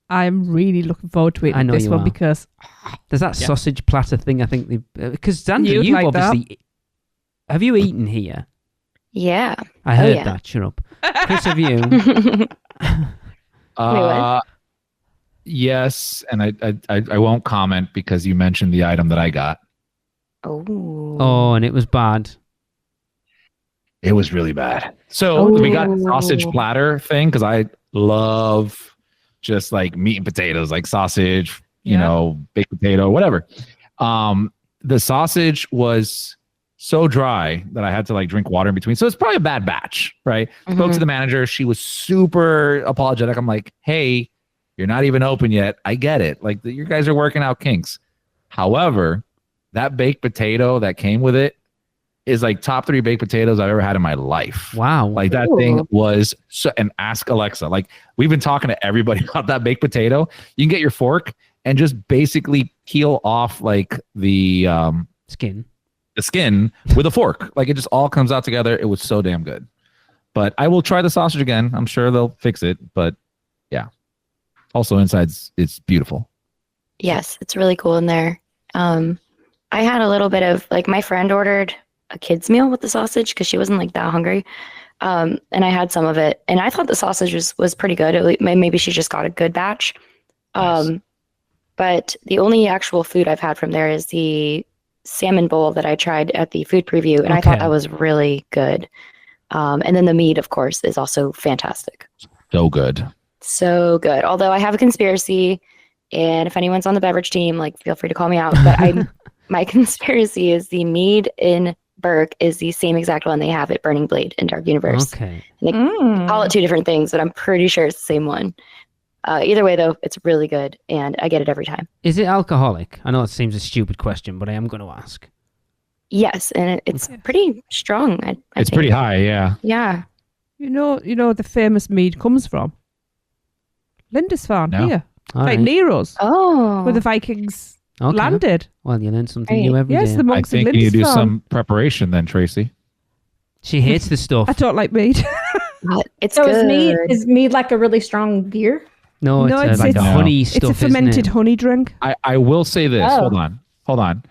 I'm really looking forward to I eating know this you one are. because There's that sausage platter thing, I think. Because Xander, You'd you've like that. obviously... Have you eaten here? Yeah. I heard yeah. that. Shut up. Chris, have you? what? Yes, and I won't comment because you mentioned the item that I got. Oh. Oh, and it was bad. It was really bad. So we got the sausage platter thing because I love just like meat and potatoes, like sausage, you know, baked potato, whatever. The sausage was so dry that I had to like drink water in between. So it's probably a bad batch, right? Spoke to the manager. She was super apologetic. I'm like, hey, you're not even open yet. I get it. Like you guys are working out kinks. However, that baked potato that came with it is like top 3 baked potatoes I've ever had in my life. Wow. Like that thing was so, and ask Alexa. Like we've been talking to everybody about that baked potato. You can get your fork and just basically peel off like the Skin. with a fork. Like it just all comes out together. It was so damn good. But I will try the sausage again. I'm sure they'll fix it. But yeah. Also inside it's beautiful. Yes, it's really cool in there. I had a little bit of like my friend ordered a kid's meal with the sausage because she wasn't like that hungry. And I had some of it and I thought the sausage was pretty good. Maybe she just got a good batch. Nice. But the only actual food I've had from there is the salmon bowl that I tried at the food preview. And I thought that was really good. And then the meat, of course, is also fantastic. So good. So good. Although I have a conspiracy, and if anyone's on the beverage team, like feel free to call me out. But my conspiracy is the mead in Berk is the same exact one they have at Burning Blade in Dark Universe. Okay. They call it 2 different things, but I'm pretty sure it's the same one. Either way, though, it's really good, and I get it every time. Is it alcoholic? I know it seems a stupid question, but I am going to ask. Yes, and it's pretty strong. I It's think. pretty high, yeah. Yeah. you know the famous mead comes from Lindisfarne No. here, All like right. Nero's, Oh. where the Vikings Okay. landed. Well, you learn something Right. new every day. Yes, the I monks of think you need to do Lindisfarne. some preparation then, Tracy. She hates the stuff. I don't like mead. But it's So good. is mead like a really strong beer? No, No, it's, it's- like a it's- honey It's stuff, a fermented isn't it? honey drink. I will say this. Oh. Hold on.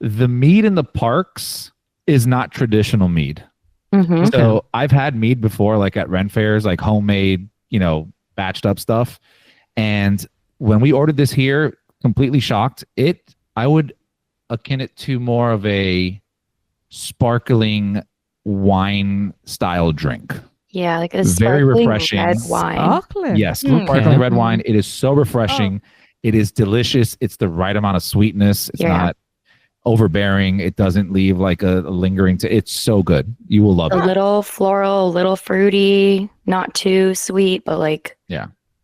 The mead in the parks is not traditional mead. Mhm. So I've had mead before, like at Ren fairs, like homemade, batched up stuff. And when we ordered this here, completely shocked. I would akin it to more of a sparkling wine style drink. Yeah, like a Very sparkling refreshing. red wine. Sparkling. Yes, Okay. sparkling red wine. It is so refreshing. It is delicious. It's the right amount of sweetness. It's Yeah. not overbearing. It doesn't leave like a lingering. It's so good. You will love A it. little floral, a little fruity, not too sweet, but like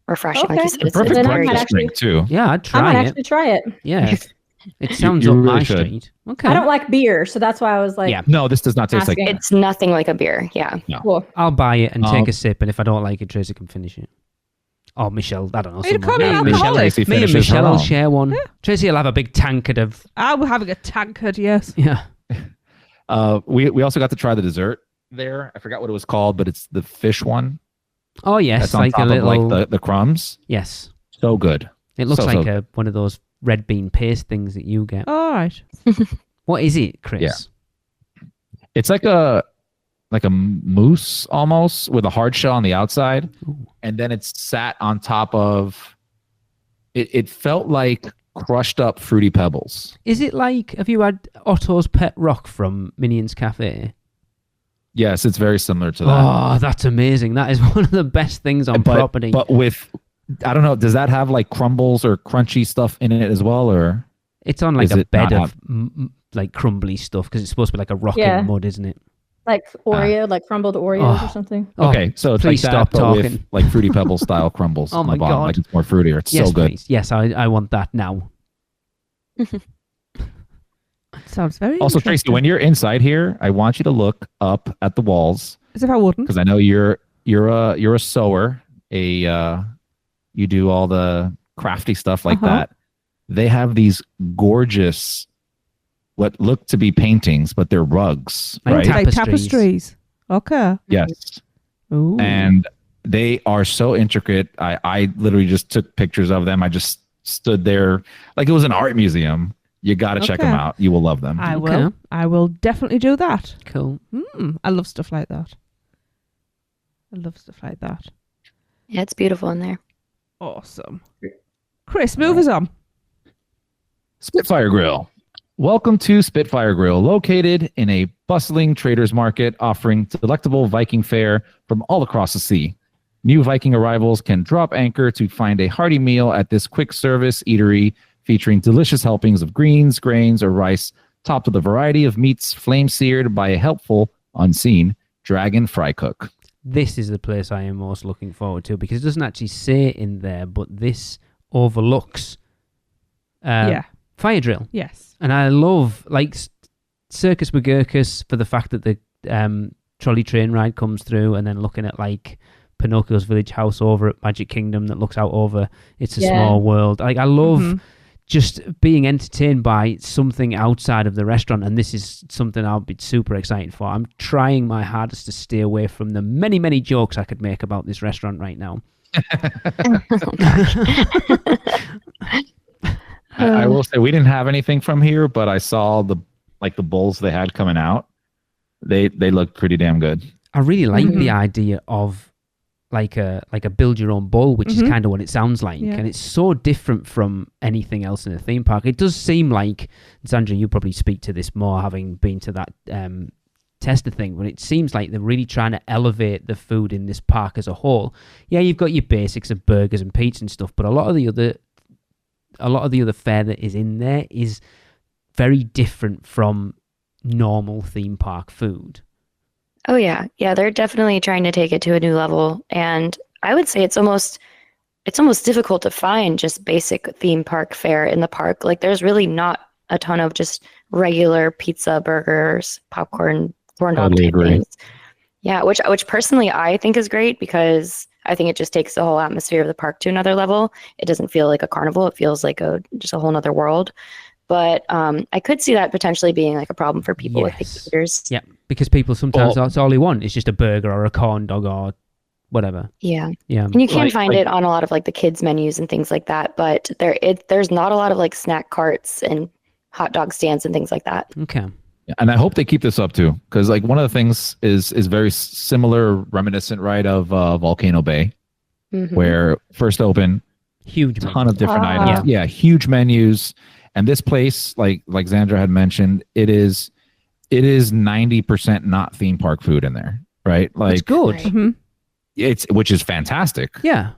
refreshing. Like Okay. you said, The it's perfect Then I very might breakfast actually- drink too. Yeah, I'd I might try it. actually try it. Yeah. It sounds you up really my should. street. Okay. I don't like beer, so that's why I was like, Yeah. No, this does not taste like Asking. that. It's nothing like a beer. Yeah. cool. I'll buy it and Um, take a sip, and if I don't like it, Tracy can finish it. Oh, Michelle, I don't know. Are you someone. calling Me me and alcoholic? Michelle, Tracy me and finishes her Michelle will own. share one. Tracy will have a big tankard of... I'm having a tankard, yes. Yeah. We also got to try the dessert there. I forgot what it was called, but it's the fish one. Oh, yes. That's on Like top a little... of like the crumbs. Yes. So good. It looks So like one of those red bean paste things that you get. All right. What is it, Chris? Yeah. It's like a mousse almost with a hard shell on the outside, Ooh. and then it's sat on top of. It felt like crushed up Fruity Pebbles. Is it like, have you had Otto's Pet Rock from Minions Cafe? Yes, it's very similar to that. Oh, that's amazing. That is one of the best things on property. But with, I don't know, does that have like crumbles or crunchy stuff in it as well? Or it's on like Does a it bed not of like crumbly stuff because it's supposed to be like a rock in mud, isn't it? Like Oreo, like crumbled Oreos or something. Okay, so it's like please that, stop but talking. with like Fruity Pebbles style crumbles. Oh on my the bottom. God. Like it's more fruitier. It's Yes, so good. please. Yes, I want that now. Sounds very Also, Tracy, interesting. when you're inside here, I want you to look up at the walls As if I wouldn't. because I know you're a sewer. You do all the crafty stuff like that. They have these gorgeous, what look to be paintings, but they're rugs, Like right? Like Tapestries. tapestries. Okay. Yes. Ooh. And they are so intricate. I literally just took pictures of them. I just stood there like it was an art museum. You got to check them Okay. out. You will love them. I Okay. will. I will definitely do that. Cool. I love stuff like that. I love stuff like that. Yeah, it's beautiful in there. Awesome. Chris, move us on. Spitfire Grill. Welcome to Spitfire Grill, located in a bustling traders market offering delectable Viking fare from all across the sea. New Viking arrivals can drop anchor to find a hearty meal at this quick service eatery featuring delicious helpings of greens, grains, or rice, topped with a variety of meats flame-seared by a helpful, unseen dragon fry cook. This is the place I am most looking forward to because it doesn't actually say in there, but this overlooks Fire Drill. Yes. And I love like Circus McGurkus for the fact that the trolley train ride comes through, and then looking at like Pinocchio's village house over at Magic Kingdom that looks out over It's a Small World. Like I love just being entertained by something outside of the restaurant, and this is something I'll be super excited for. I'm trying my hardest to stay away from the many, many jokes I could make about this restaurant right now. I will say we didn't have anything from here, but I saw the bowls they had coming out. They looked pretty damn good. I really like the idea of like a build your own bowl, which is kind of what it sounds like, and it's so different from anything else in a theme park. It does seem like, Sandra, you probably speak to this more, having been to that tester thing, but it seems like they're really trying to elevate the food in this park as a whole. Yeah, you've got your basics of burgers and pizza and stuff, but a lot of the other fare that is in there is very different from normal theme park food. Oh yeah. Yeah, they're definitely trying to take it to a new level. And I would say it's almost difficult to find just basic theme park fare in the park. Like there's really not a ton of just regular pizza, burgers, popcorn, corn dog Totally type agree. things. Yeah, which personally I think is great because I think it just takes the whole atmosphere of the park to another level. It doesn't feel like a carnival. It feels like just a whole nother world. But I could see that potentially being like a problem for people with big eaters. Yeah, because people sometimes that's all they want is just a burger or a corn dog or whatever. Yeah. Yeah. And you can find it on a lot of like the kids menus and things like that, but there's not a lot of like snack carts and hot dog stands and things like that. Okay. And I hope they keep this up too, because like one of the things is very similar, reminiscent, right, of Volcano Bay, where first open, huge ton of different items. Yeah, huge menus. And this place, like Xandra had mentioned, it is 90% not theme park food in there, right? Like it's good. Right. which is fantastic. Yeah.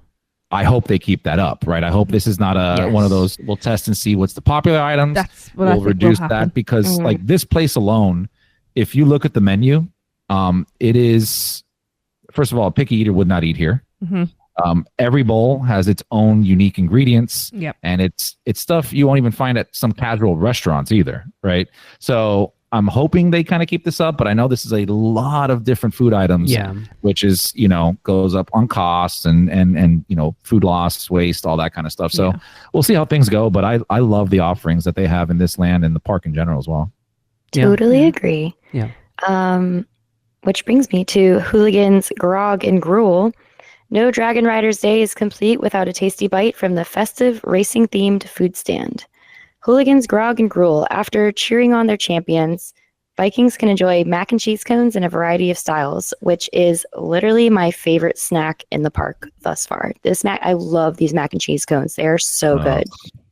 I hope they keep that up, right? I hope this is not one of those, we'll test and see what's the popular items. That's what I We'll think reduce will that happen. because like this place alone, if you look at the menu, it is, first of all, a picky eater would not eat here. Every bowl has its own unique ingredients. Yep. And it's stuff you won't even find at some casual restaurants either, right? So I'm hoping they kind of keep this up, but I know this is a lot of different food items, which is, goes up on costs and food loss, waste, all that kind of stuff. So we'll see how things go, but I love the offerings that they have in this land and the park in general as well. Totally agree. Yeah. Which brings me to Hooligans, Grog, and Gruel. No Dragon Riders Day is complete without a tasty bite from the festive racing-themed food stand. Hooligans, Grog, and Gruel. After cheering on their champions, Vikings can enjoy mac and cheese cones in a variety of styles, which is literally my favorite snack in the park thus far. I love these mac and cheese cones. They are so good.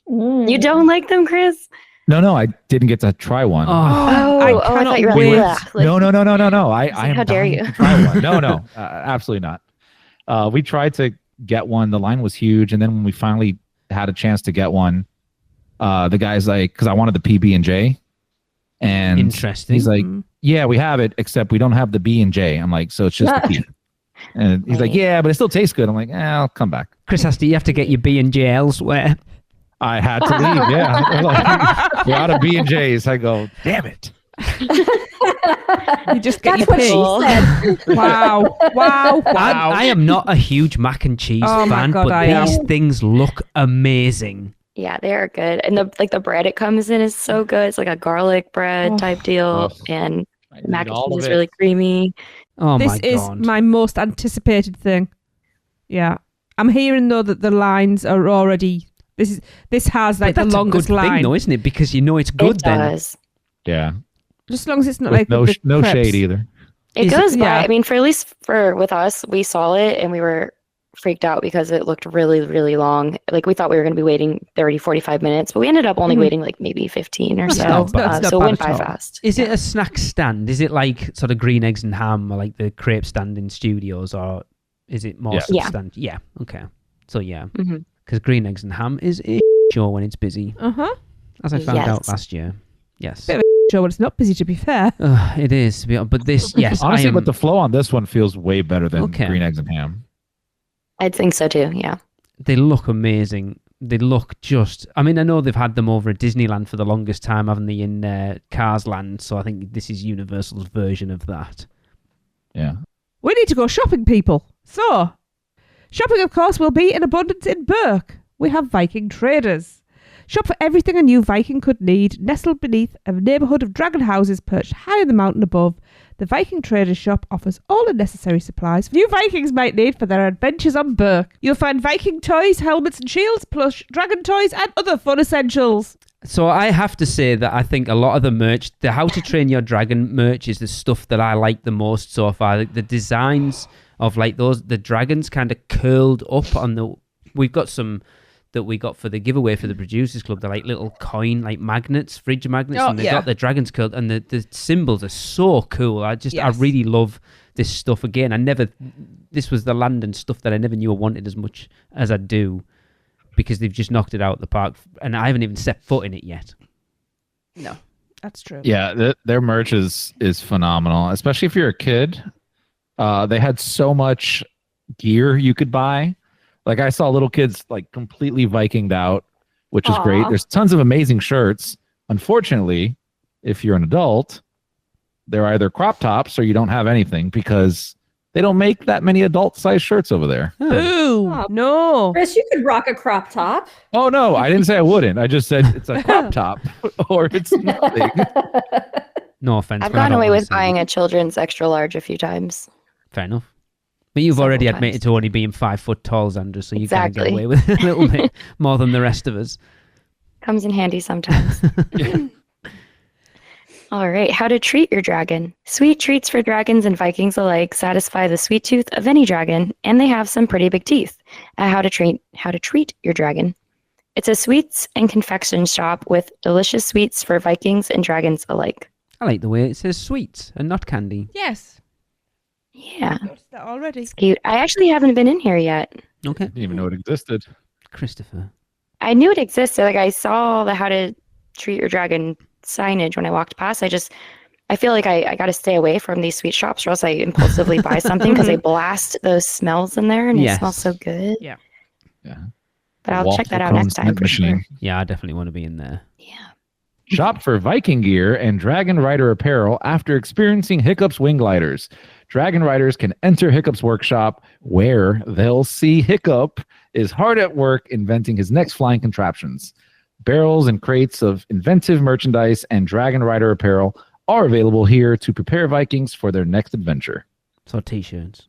You don't like them, Chris? No, I didn't get to try one. I thought you were wait. like, No. I am how dare dying you. to try one. No, absolutely not. We tried to get one. The line was huge, and then when we finally had a chance to get one, the guy's like, because I wanted the PB&J, and Interesting. he's like, yeah, we have it, except we don't have the B&J. I'm like, so it's just the P. And he's like, yeah, but it still tastes good. I'm like, I'll come back. Chris, you have to get your B&J elsewhere. I had to leave. Yeah, they're like, we're out of B&Js. I go, damn it. You just get That's your what pee. she said. Wow. I am not a huge mac and cheese Oh my fan, God, but I these am. things look amazing. Yeah, they are good. And the bread it comes in is so good. It's like a garlic bread type deal. And I the mac need and all cheese of is it. really creamy. Oh This my is God. my most anticipated thing. Yeah. I'm hearing though that the lines are already this has like But the that's longest a good line. thing, though, isn't it? Because you know it's good It then. does. Yeah. Just as long as it's not With like no with the no crepes. shade either. It Is it- goes by. yeah. I mean, with us, we saw it and we were freaked out because it looked really, really long. Like we thought we were going to be waiting 30, 45 minutes, but we ended up only waiting like maybe 15 or That's so. not bad. That's not So it bad went at by all. fast. Is it a snack stand? Is it like sort of green eggs and ham or like the crepe stand in studios, or is it more Yeah. Yeah. substantial? Yeah. Okay. So yeah, Mhm. because green eggs and ham is a show when it's busy, Uh-huh. as I found out Yes. last year. Yes. Bit of Sure, but it's not busy to be fair. It is, to be honest, but this, yes, Honestly, I am. but the flow on this one feels way better than Okay. green eggs and ham. I think so too. Yeah. They look amazing. They look just. I mean, I know they've had them over at Disneyland for the longest time, haven't they? In Cars Land, so I think this is Universal's version of that. Yeah. We need to go shopping, people. So, shopping, of course, will be in abundance in Berk. We have Viking traders. Shop for everything a new Viking could need, nestled beneath a neighbourhood of dragon houses perched high in the mountain above. The Viking Traders shop offers all the necessary supplies new Vikings might need for their adventures on Berk. You'll find Viking toys, helmets and shields, plush, dragon toys and other fun essentials. So I have to say that I think a lot of the merch, the How to Train Your Dragon merch, is the stuff that I like the most so far. Like the designs of like the dragons kind of curled up on the. We've got some that we got for the giveaway for the Producers Club. They're like little coin, like magnets, fridge magnets, and they've got the dragons curled, and the symbols are so cool. I really love this stuff. Again, this was the land and stuff that I never knew I wanted as much as I do, because they've just knocked it out of the park, and I haven't even set foot in it yet. No, that's true. Yeah, their merch is phenomenal, especially if you're a kid. They had so much gear you could buy. Like I saw little kids like completely Vikinged out, which is great. There's tons of amazing shirts. Unfortunately, if you're an adult, they're either crop tops or you don't have anything because they don't make that many adult size shirts over there. Boo! No. Chris, you could rock a crop top. Oh no, I didn't say I wouldn't. I just said it's a crop top or it's nothing. No offense. I've but I gone don't away wanna with see buying it. a children's extra large a few times. Fair enough. But you've Several already times. admitted to only being 5 foot tall, Xandra, so you can get Exactly. away with a little bit more than the rest of us. Comes in handy sometimes. All right, how to treat your dragon. Sweet treats for dragons and Vikings alike satisfy the sweet tooth of any dragon, and they have some pretty big teeth. How to treat your dragon. It's a sweets and confection shop with delicious sweets for Vikings and dragons alike. I like the way it says sweets and not candy. Yes. Yeah, Noticed that already. it's cute. I actually haven't been in here yet. Okay. Didn't even know it existed. Christopher. I knew it existed. Like I saw the how to treat your dragon signage when I walked past. I feel like I got to stay away from these sweet shops or else I impulsively buy something because they blast those smells in there and Yes. it smells so good. Yeah. But I'll check that out Waffle next cone time scent for sure. Yeah, I definitely want to be in there. Yeah. Shop for Viking gear and Dragon Rider apparel after experiencing Hiccup's wing gliders. Dragon Riders can enter Hiccup's workshop where they'll see Hiccup is hard at work inventing his next flying contraptions. Barrels and crates of inventive merchandise and Dragon Rider apparel are available here to prepare Vikings for their next adventure. So t-shirts.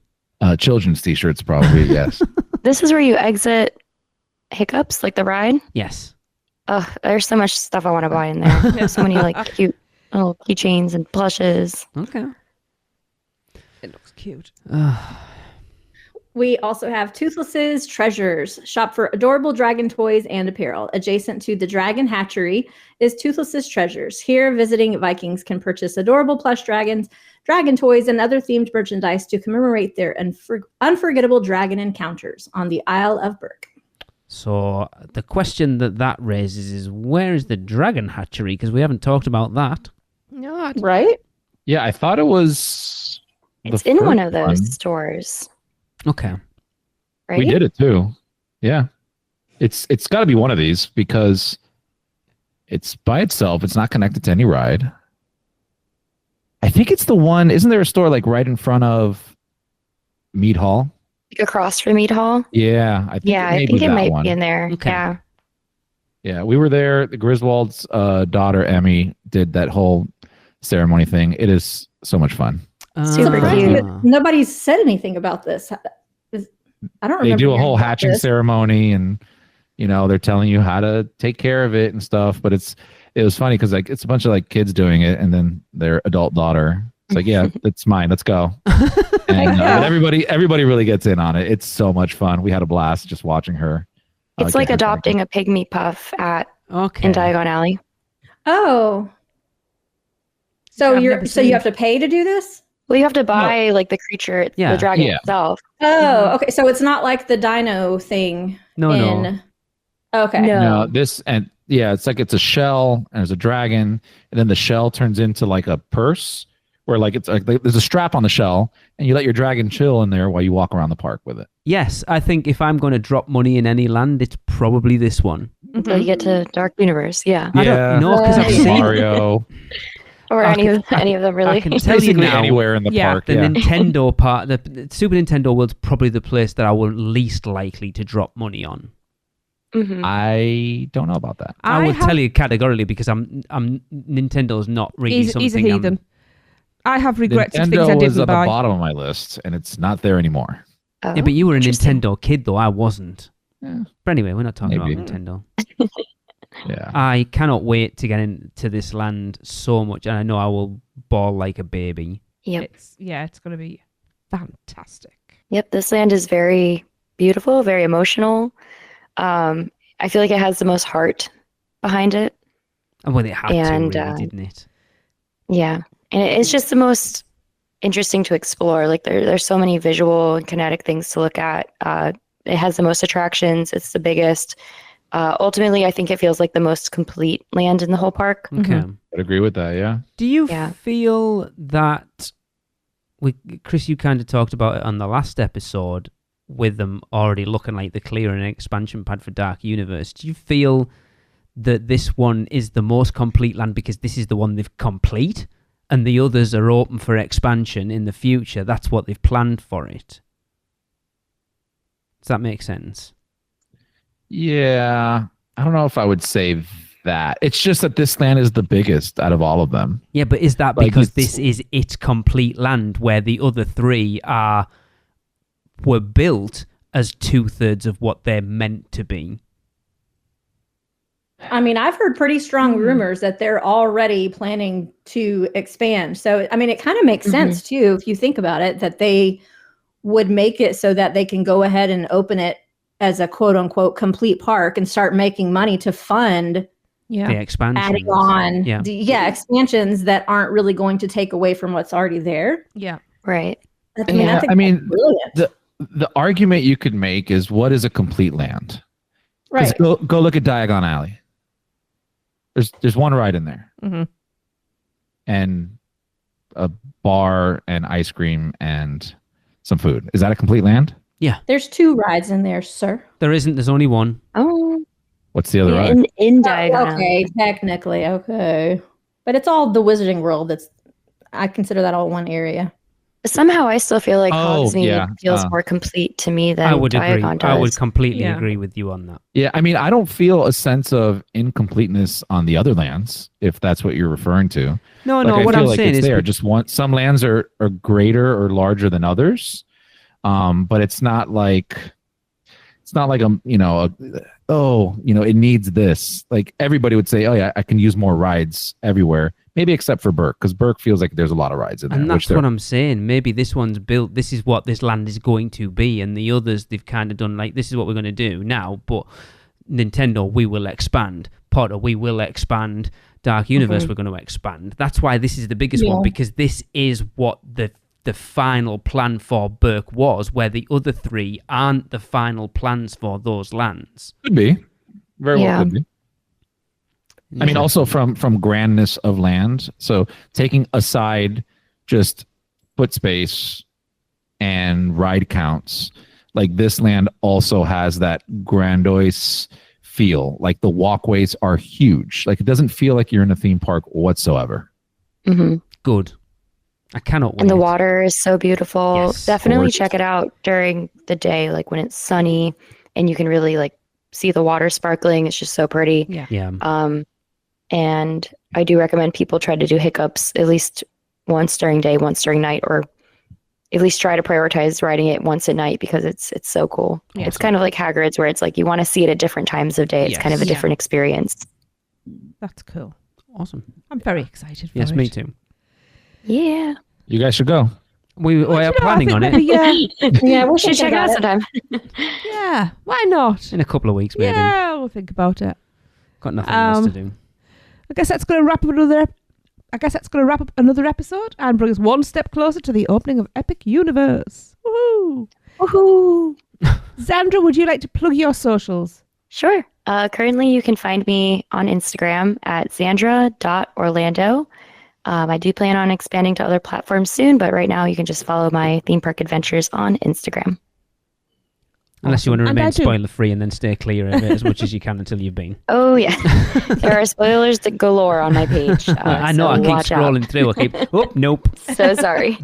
Children's t-shirts, probably, yes. This is where you exit Hiccups, like the ride. Yes. Oh, there's so much stuff I want to buy in there. There's so many like cute little keychains and plushes. Okay. It looks cute. We also have Toothless's Treasures. Shop for adorable dragon toys and apparel. Adjacent to the Dragon Hatchery is Toothless's Treasures. Here, visiting Vikings can purchase adorable plush dragons, dragon toys, and other themed merchandise to commemorate their unforgettable dragon encounters on the Isle of Berk. So the question that raises is, where is the Dragon Hatchery? Because we haven't talked about that. No, Right? Yeah, I thought it was. It's the in one first of those stores, Okay. right? We did it too. Yeah, it's got to be one of these because it's by itself. It's not connected to any ride. I think it's the one. Isn't there a store like right in front of Mead Hall? Like across from Mead Hall. Yeah, I think I think it might one. be in there. Okay. Yeah. Yeah, we were there. The Griswold's daughter Emmy did that whole ceremony thing. It is so much fun. Super Ah. cute. Nobody's said anything about this. I don't remember. They do a hearing whole about hatching this. ceremony, and they're telling you how to take care of it and stuff. But it was funny because like it's a bunch of like kids doing it, and then their adult daughter. It's like, yeah, that's mine. Let's go. And but everybody really gets in on it. It's so much fun. We had a blast just watching her. It's like adopting a pygmy puff in Diagon Alley. Oh. So I've you never seen have to pay to do this? Well, you have to buy like the creature, Yeah. the dragon Yeah. itself. Oh, okay. So it's not like the dino thing. No. Okay. No. This and yeah, it's like it's a shell and there's a dragon, and then the shell turns into like a purse where like it's like there's a strap on the shell, and you let your dragon chill in there while you walk around the park with it. Yes, I think if I'm going to drop money in any land, it's probably this one. Until you get to Dark Universe. Yeah. I don't know because I've seen Mario. Or I any of them really. I can tell you Basically now, anywhere in the park. the Yeah. Nintendo part, the Super Nintendo world's probably the place that I will least likely to drop money on. Mhm. I don't know about that. I will tell you categorically because I'm Nintendo's not really He's something. a heathen. I have regrets of things I Nintendo is didn't at buy. the bottom of my list, and it's not there anymore. Oh, Yeah, but you were a interesting. Nintendo kid though. I wasn't. Yeah. But anyway, we're not talking Maybe. about Nintendo. Yeah. I cannot wait to get into this land so much, and I know I will bawl like a baby. Yep. It's going to be fantastic. Yep. This land is very beautiful, very emotional. I feel like it has the most heart behind it. And well, it had And, to, really, didn't it? Yeah. And it's just the most interesting to explore. Like there's so many visual and kinetic things to look at. It has the most attractions. It's the biggest. Ultimately, I think it feels like the most complete land in the whole park. Okay. I'd agree with that. Yeah. Do you Yeah. feel that Chris, you kind of talked about it on the last episode with them already looking like the clear and expansion pad for Dark Universe. Do you feel that this one is the most complete land because this is the one they've complete and the others are open for expansion in the future? That's what they've planned for it. Does that make sense? Yeah. I don't know if I would say that. It's just that this land is the biggest out of all of them. Yeah, but is that Like, because it's- this is its complete land where the other three were built as 2/3 of what they're meant to be? I mean, I've heard pretty strong rumors that they're already planning to expand. So, I mean, it kind of makes sense too, if you think about it, that they would make it so that they can go ahead and open it as a quote unquote complete park and start making money to fund Yeah. The expansion. adding on Yeah. expansions that aren't really going to take away from what's already there. Yeah. Right. I mean, Yeah, think I mean, that's brilliant. The argument you could make is what is a complete land? 'Cause Right. Go look at Diagon Alley. There's one ride in there, hmm and a bar and ice cream and some food. Is that a complete land? There's 2 rides in there, sir. There isn't. There's only one. Oh, What's the other ride? in Diagon. Okay, technically, okay. But it's all the Wizarding World. I consider that all one area. Somehow I still feel like Oh, Hogsmeade yeah, feels more complete to me than I would agree. Diagon does. I would completely Yeah. agree with you on that. Yeah, I mean, I don't feel a sense of incompleteness on the other lands, if that's what you're referring to. No, Like, no. I What feel I'm like saying it's is, there. Just some lands are greater or larger than others, but it's not like it needs this. Like everybody would say, oh yeah, I can use more rides everywhere. Maybe except for Berk, because Berk feels like there's a lot of rides in there. And that's what I'm saying. Maybe this one's built, this is what this land is going to be, and the others, they've kind of done like, this is what we're going to do now, but Nintendo, we will expand. Potter, we will expand. Dark Universe, we're going to expand. That's why this is the biggest one, because this is what the final plan for Berk was, where the other three aren't the final plans for those lands. Could be. Very well could be. I mean, also from grandness of land. So taking aside just foot space and ride counts, like this land also has that grandiose feel. Like the walkways are huge. Like it doesn't feel like you're in a theme park whatsoever. Good. I cannot wait. And the water is so beautiful. Yes. Definitely Gorgeous. check it out during the day, like when it's sunny and you can really like see the water sparkling. It's just so pretty. Yeah. And I do recommend people try to do hiccups at least once during day, once during night, or at least try to prioritize riding it once at night because it's so cool. Yeah. It's kind of like Hagrid's where it's like you want to see it at different times of day. It's kind of a Yeah. different experience. That's cool. Awesome. I'm very excited for Yes, it. me too. Yeah. You guys should go. We are planning on it Yeah, we Should check it out sometime. Yeah, why not? in a couple of weeks, maybe. Yeah, we'll think about it. Got nothing else to do. I guess that's going to wrap up another episode and bring us one step closer to the opening of Epic Universe. Woohoo! Woohoo! Xandra, would you like to plug your socials? Sure. Currently, you can find me on Instagram at xandra.orlando. I do plan on expanding to other platforms soon, but right now you can just follow my theme park adventures on Instagram. Unless you want to And I remain do. spoiler free and then stay clear of it as much as you can until you've been. Oh, yeah. There are spoilers galore on my page. I know, so I keep watch out. scrolling through. I keep, oh, nope. So sorry.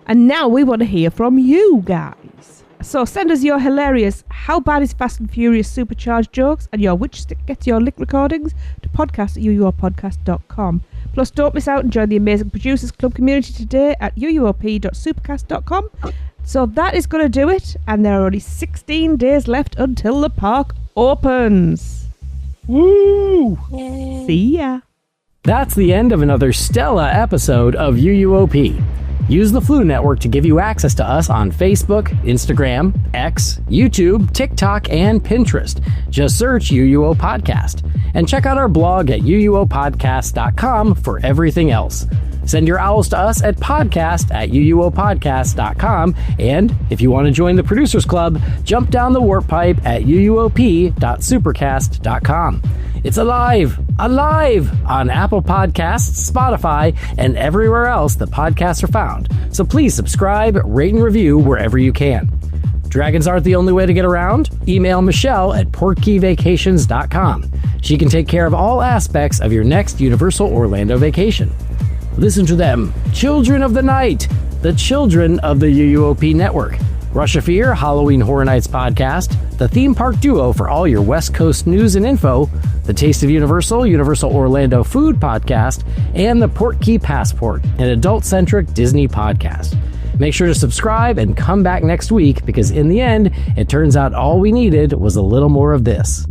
And now we want to hear from you guys. So send us your hilarious How Bad is Fast and Furious supercharged jokes and your Which Stick Gets Your Lick recordings to podcast@uuopodcast.com. Plus, don't miss out and join the amazing Producers Club community today at uuop.supercast.com. So that is going to do it, and there are only 16 days left until the park opens. Woo! See ya. That's the end of another Stella episode of UUOP. Use the Flu Network to give you access to us on Facebook, Instagram, X, YouTube, TikTok, and Pinterest. Just search UUO Podcast. And check out our blog at uuopodcast.com for everything else. Send your owls to us at podcast@uuopodcast.com. And if you want to join the Producers Club, jump down the warp pipe at uuop.supercast.com. It's alive on Apple Podcasts, Spotify, and everywhere else that podcasts are found. So please subscribe, rate, and review wherever you can. Dragons aren't the only way to get around. Email Michelle at portkeyvacations.com. She can take care of all aspects of your next Universal Orlando vacation. Listen to them, Children of the Night, the children of the UUOP network. Rush of Fear, Halloween Horror Nights podcast, the theme park duo for all your West Coast news and info, the Taste of Universal, Universal Orlando food podcast, and the Portkey Passport, an adult-centric Disney podcast. Make sure to subscribe and come back next week because in the end, it turns out all we needed was a little more of this.